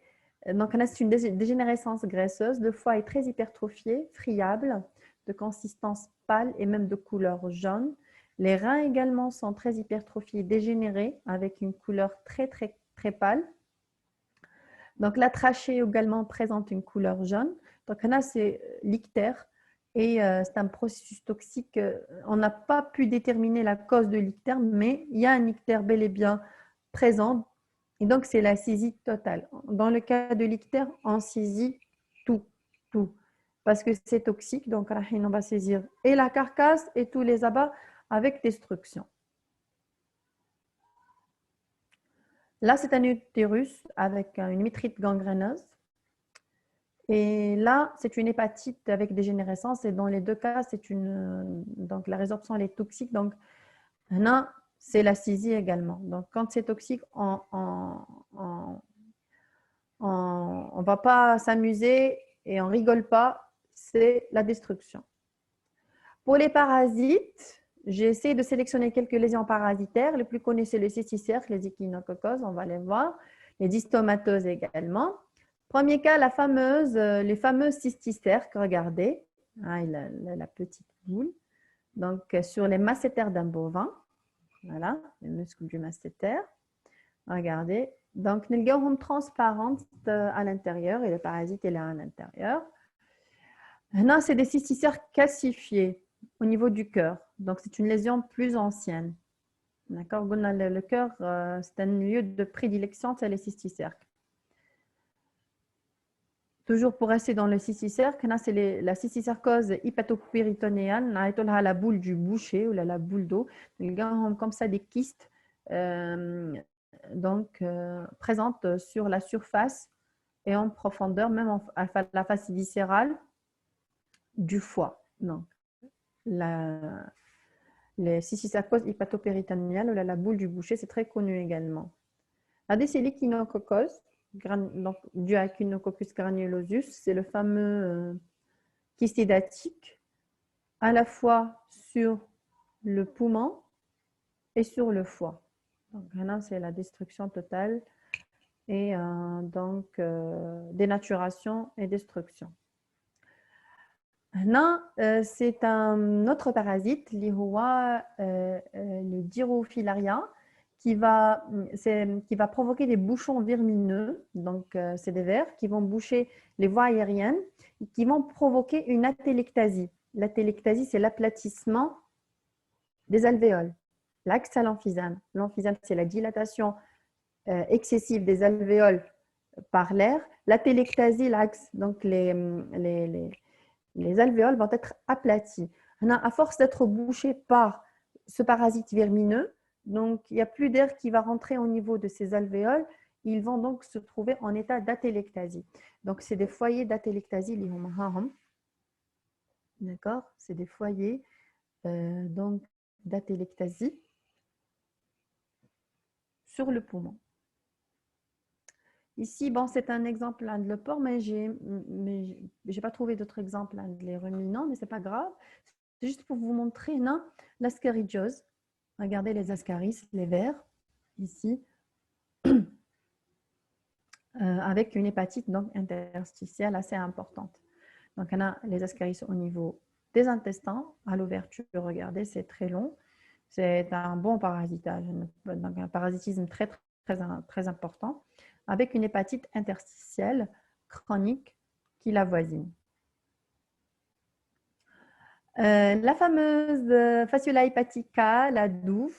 Donc, c'est une dégénérescence graisseuse. Le foie est très hypertrophié, friable, de consistance pâle et même de couleur jaune. Les reins également sont très hypertrophiés, dégénérés, avec une couleur très, très, très pâle. Donc, la trachée également présente une couleur jaune. Donc, là, c'est l'ictère et c'est un processus toxique. On n'a pas pu déterminer la cause de l'ictère, mais il y a un ictère bel et bien présent. Et donc, c'est la saisie totale. Dans le cas de l'ictère, on saisit tout, tout. Parce que c'est toxique. Donc, on va saisir et la carcasse et tous les abats avec destruction. Là, c'est un utérus avec une mitrite gangréneuse. Et là, c'est une hépatite avec dégénérescence. Et dans les deux cas, donc la résorption elle est toxique. Donc, là, c'est la saisie également. Donc, quand c'est toxique, on ne va pas s'amuser et on ne rigole pas. C'est la destruction. Pour les parasites, j'ai essayé de sélectionner quelques lésions parasitaires. Les plus connues, c'est le cysticerque, les échinococcoses, on va les voir. Les dystomatoses également. Premier cas, les fameuses cysticerques, regardez. Ah, la petite boule. Donc, sur les masséters d'un bovin. Voilà, les muscles du masséter. Regardez. Donc, nous avons transparente à l'intérieur et le parasite est là à l'intérieur. Là, c'est des cysticerques calcifiés au niveau du cœur. Donc, c'est une lésion plus ancienne. D'accord? Le cœur, c'est un lieu de prédilection, c'est les cysticerques. Toujours pour rester dans le cysticerque, c'est la cysticercose hépatopéritonéale, la boule du boucher ou la boule d'eau. Les gars ont comme ça des kystes présentes sur la surface et en profondeur, même à la face viscérale du foie. Donc, les cysticercose hépatopéritonéale ou la boule du boucher, c'est très connu également. La c'est l'échinococcose, dû à Echinococcus granulosus, c'est le fameux kyste hydatique, à la fois sur le poumon et sur le foie. Donc là, c'est la destruction totale et dénaturation et destruction. هنا c'est un autre parasite اللي هو le Dirofilaria qui va provoquer des bouchons vermineux. Donc c'est des vers qui vont boucher les voies aériennes et qui vont provoquer une atélectasie. L'atélectasie, c'est l'aplatissement des alvéoles. L'axe à l'emphysème. L'emphysème, c'est la dilatation excessive des alvéoles par l'air. L'atélectasie, l'axe, donc les alvéoles vont être aplatis. À force d'être bouchés par ce parasite vermineux, donc il n'y a plus d'air qui va rentrer au niveau de ces alvéoles. Ils vont donc se trouver en état d'atélectasie. Donc, c'est des foyers d'atélectasie. D'accord? C'est des foyers donc d'atélectasie sur le poumon. Ici, bon, c'est un exemple de le porc, mais je n'ai pas trouvé d'autres exemples de les ruminants, mais ce n'est pas grave. C'est juste pour vous montrer l'ascaridiose. Regardez les ascaris, les vers, ici, avec une hépatite donc, interstitielle assez importante. Donc, on a les ascaris au niveau des intestins, à l'ouverture, regardez, c'est très long. C'est un bon parasitage, donc un parasitisme très important, avec une hépatite interstitielle chronique qui l'avoisine. La fameuse fasciole hepatica, la douve,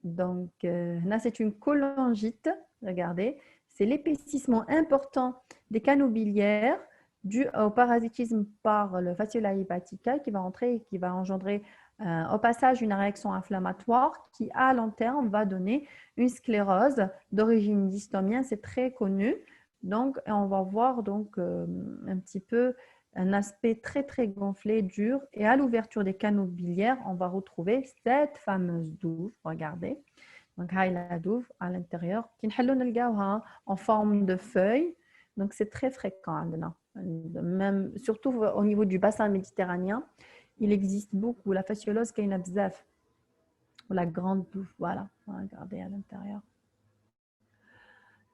donc là c'est une cholangite, regardez, c'est l'épaississement important des canaux biliaires dû au parasitisme par le fasciole hepatica qui va entrer et qui va engendrer au passage une réaction inflammatoire qui à long terme va donner une sclérose d'origine dystomienne, c'est très connu. Donc on va voir donc un petit peu un aspect très gonflé, dur, et à l'ouverture des canaux biliaires, on va retrouver cette fameuse douve, regardez. Donc, la douve à l'intérieur, en forme de feuille. Donc, c'est très fréquent. Même, surtout au niveau du bassin méditerranéen, il existe beaucoup. La fasciolose qui est bzaf, ou la grande douve, voilà, regardez à l'intérieur.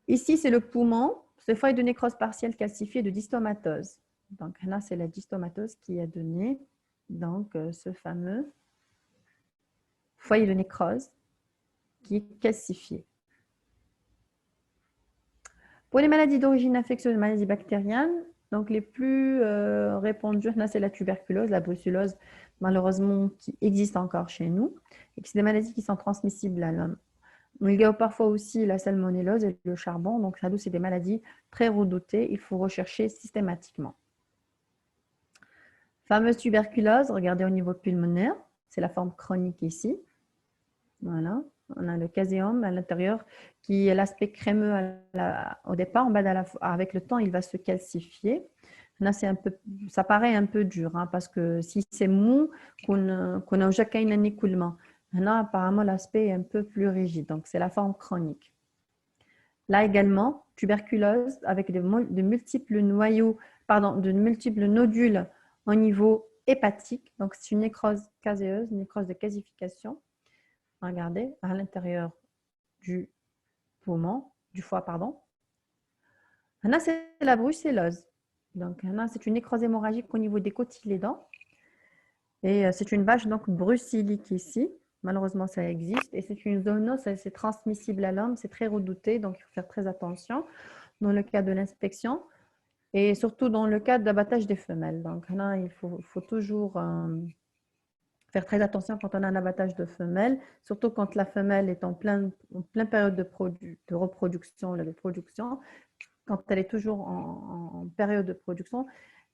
Ici, c'est le poumon, c'est feuille de nécrose partielle calcifiée de dystomatose. Donc là, c'est la dystomatose qui a donné donc, ce fameux foyer de nécrose qui est calcifié. Pour les maladies d'origine infectieuse, les maladies bactériennes, donc les plus répandues, là, c'est la tuberculose, la brucellose, malheureusement, qui existe encore chez nous, et c'est des maladies qui sont transmissibles à l'homme. Il y a parfois aussi la salmonellose et le charbon, donc ça, c'est des maladies très redoutées, il faut rechercher systématiquement. Fameuse tuberculose, regardez au niveau pulmonaire, c'est la forme chronique ici. Voilà, on a le caséum à l'intérieur qui est l'aspect crémeux au départ, avec le temps, il va se calcifier. Là, ça paraît un peu dur, hein, parce que si c'est mou, qu'on a chacun un écoulement. Là, apparemment, l'aspect est un peu plus rigide, donc c'est la forme chronique. Là également, tuberculose avec de multiples de multiples nodules au niveau hépatique. Donc, c'est une nécrose caséeuse, une nécrose de casification. Regardez, à l'intérieur du poumon, du foie, pardon. Là, c'est la brucellose. Donc, là, c'est une nécrose hémorragique au niveau des cotylédons. Et c'est une vache donc brucellique ici. Malheureusement, ça existe. Et c'est une zoonose, c'est transmissible à l'homme, c'est très redouté, donc il faut faire très attention dans le cas de l'inspection et surtout dans le cas d'abattage des femelles. Donc là, il faut toujours faire très attention quand on a un abattage de femelles, surtout quand la femelle est en pleine période de reproduction, de production, quand elle est toujours en période de production.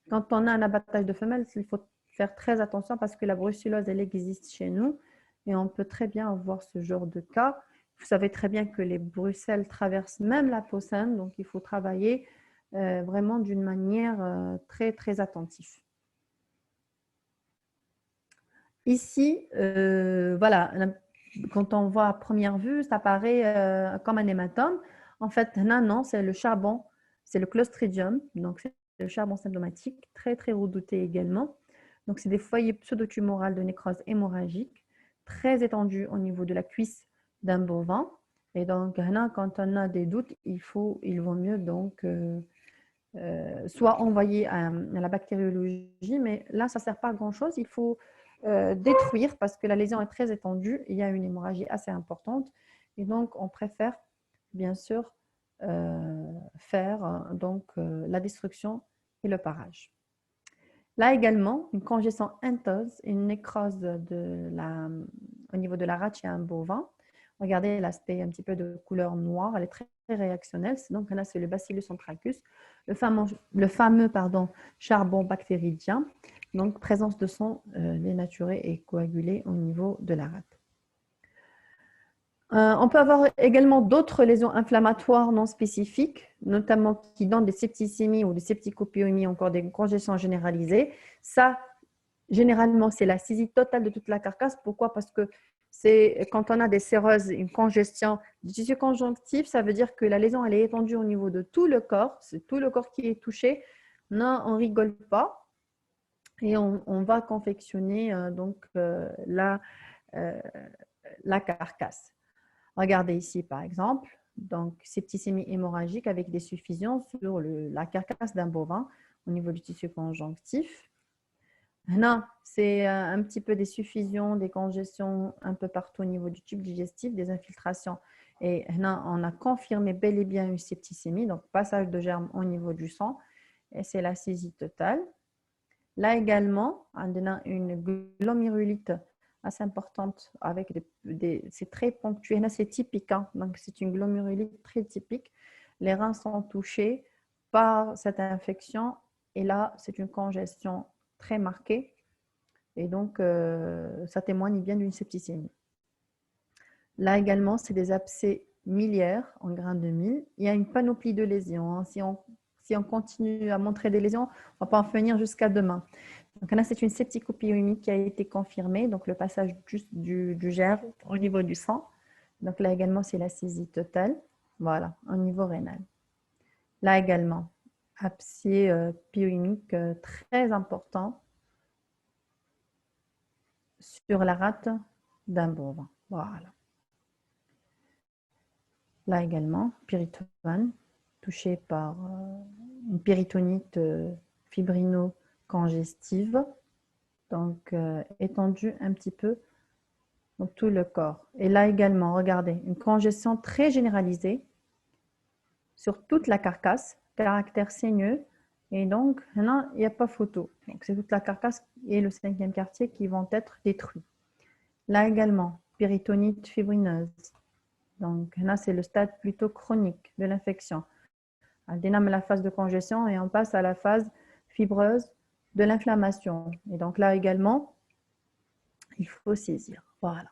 Quand on a un abattage de femelles, il faut faire très attention parce que la brucellose, elle existe chez nous et on peut très bien avoir ce genre de cas. Vous savez très bien que les brucelles traversent même la peau saine, donc il faut travailler vraiment d'une manière très attentive. Ici, voilà, quand on voit à première vue, ça paraît comme un hématome. En fait, non, c'est le charbon, c'est le Clostridium, donc c'est le charbon symptomatique, très redouté également. Donc, c'est des foyers pseudotumorales de nécrose hémorragique, très étendus au niveau de la cuisse d'un bovin. Et donc, quand on a des doutes, il vaut mieux donc soit envoyé à la bactériologie, mais là, ça ne sert pas à grand-chose. Il faut détruire parce que la lésion est très étendue, il y a une hémorragie assez importante, et donc on préfère bien sûr faire la destruction et le parage. Là également, une congestion intense, une nécrose au niveau de la rate chez un bovin. Regardez l'aspect un petit peu de couleur noire, elle est très réactionnelle. Donc là, c'est le Bacillus anthracis, le fameux charbon bactéridien. Donc, présence de sang dénaturé et coagulé au niveau de la rate. On peut avoir également d'autres lésions inflammatoires non spécifiques, notamment qui donnent des septicémies ou des septicopémies, encore des congestions généralisées. Ça, généralement, c'est la saisie totale de toute la carcasse. Pourquoi? Parce que c'est quand on a des séroses, une congestion du tissu conjonctif, ça veut dire que la lésion elle est étendue au niveau de tout le corps. C'est tout le corps qui est touché. Non, on rigole pas. Et on va confectionner la carcasse. Regardez ici, par exemple, donc septicémie hémorragique avec des suffusions sur la carcasse d'un bovin au niveau du tissu conjonctif. Non, c'est un petit peu des suffusions, des congestions un peu partout au niveau du tube digestif, des infiltrations. Et là, on a confirmé bel et bien une septicémie, donc passage de germes au niveau du sang, et c'est la saisie totale. Là également, on a une glomérulite assez importante avec c'est très ponctué. Là, c'est typique, hein, donc c'est une glomérulite très typique. Les reins sont touchés par cette infection et là, c'est une congestion très marquée et donc ça témoigne bien d'une septicémie. Là également, c'est des abcès miliaires en grains de mil. Il y a une panoplie de lésions. Hein. Si on continue à montrer des lésions, on va pas en finir jusqu'à demain. Donc là, c'est une septicopémie qui a été confirmée, donc le passage juste du germe au niveau du sang. Donc là également, c'est la saisie totale, voilà, au niveau rénal. Là également, abcès pyémique très important sur la rate d'un bovin. Voilà. Là également, péritone, touché par une péritonite fibrino-congestive, donc étendue un petit peu dans tout le corps. Et là également, regardez, une congestion très généralisée sur toute la carcasse, caractère saigneux, et donc maintenant, il n'y a pas photo. Donc c'est toute la carcasse et le 5e quartier qui vont être détruits. Là également, péritonite fibrineuse. Donc là, c'est le stade plutôt chronique de l'infection. On dénomme la phase de congestion et on passe à la phase fibreuse de l'inflammation. Et donc là également, il faut saisir. Voilà.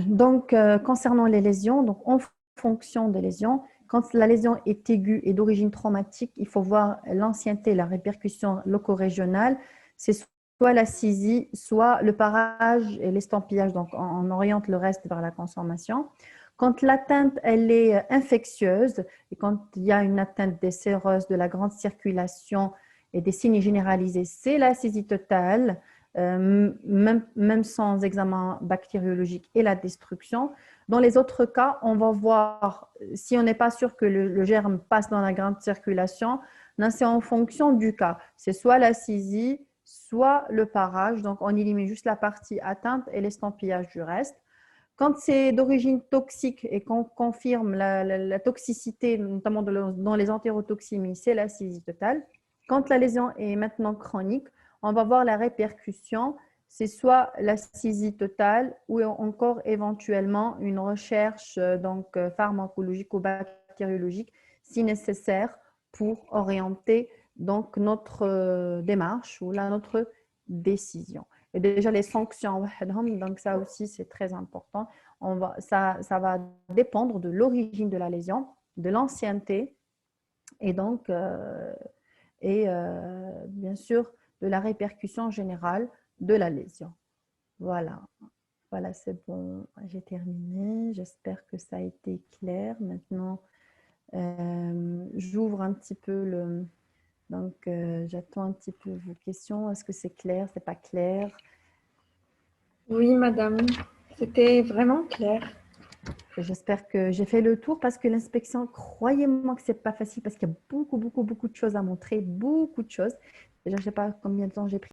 Donc, concernant les lésions, donc en fonction des lésions, quand la lésion est aiguë et d'origine traumatique, il faut voir l'ancienneté, la répercussion loco-régionale. C'est soit la saisie, soit le parage et l'estampillage. Donc, on oriente le reste vers la consommation. Quand l'atteinte, elle est infectieuse et quand il y a une atteinte des séreuses, de la grande circulation et des signes généralisés, c'est la saisie totale. Même sans examen bactériologique et la destruction. Dans les autres cas, on va voir, si on n'est pas sûr que le germe passe dans la grande circulation, c'est en fonction du cas. C'est soit la saisie, soit le parage. Donc, on élimine juste la partie atteinte et l'estampillage du reste. Quand c'est d'origine toxique et qu'on confirme la toxicité, notamment dans les entérotoximies, c'est la saisie totale. Quand la lésion est maintenant chronique, on va voir la répercussion. C'est soit la saisie totale ou encore éventuellement une recherche pharmacologique ou bactériologique si nécessaire pour orienter donc notre démarche ou notre décision. Et déjà les sanctions, donc ça aussi c'est très important. Ça va dépendre de l'origine de la lésion, de l'ancienneté et donc bien sûr de la répercussion générale de la lésion. Voilà, voilà, c'est bon, j'ai terminé. J'espère que ça a été clair. Maintenant, j'ouvre un petit peu le... Donc, j'attends un petit peu vos questions. Est-ce que c'est clair, c'est pas clair? Oui, madame, c'était vraiment clair. J'espère que j'ai fait le tour parce que l'inspection, croyez-moi que c'est pas facile parce qu'il y a beaucoup, beaucoup, beaucoup de choses à montrer, beaucoup de choses. Déjà, je sais pas combien de temps j'ai pris.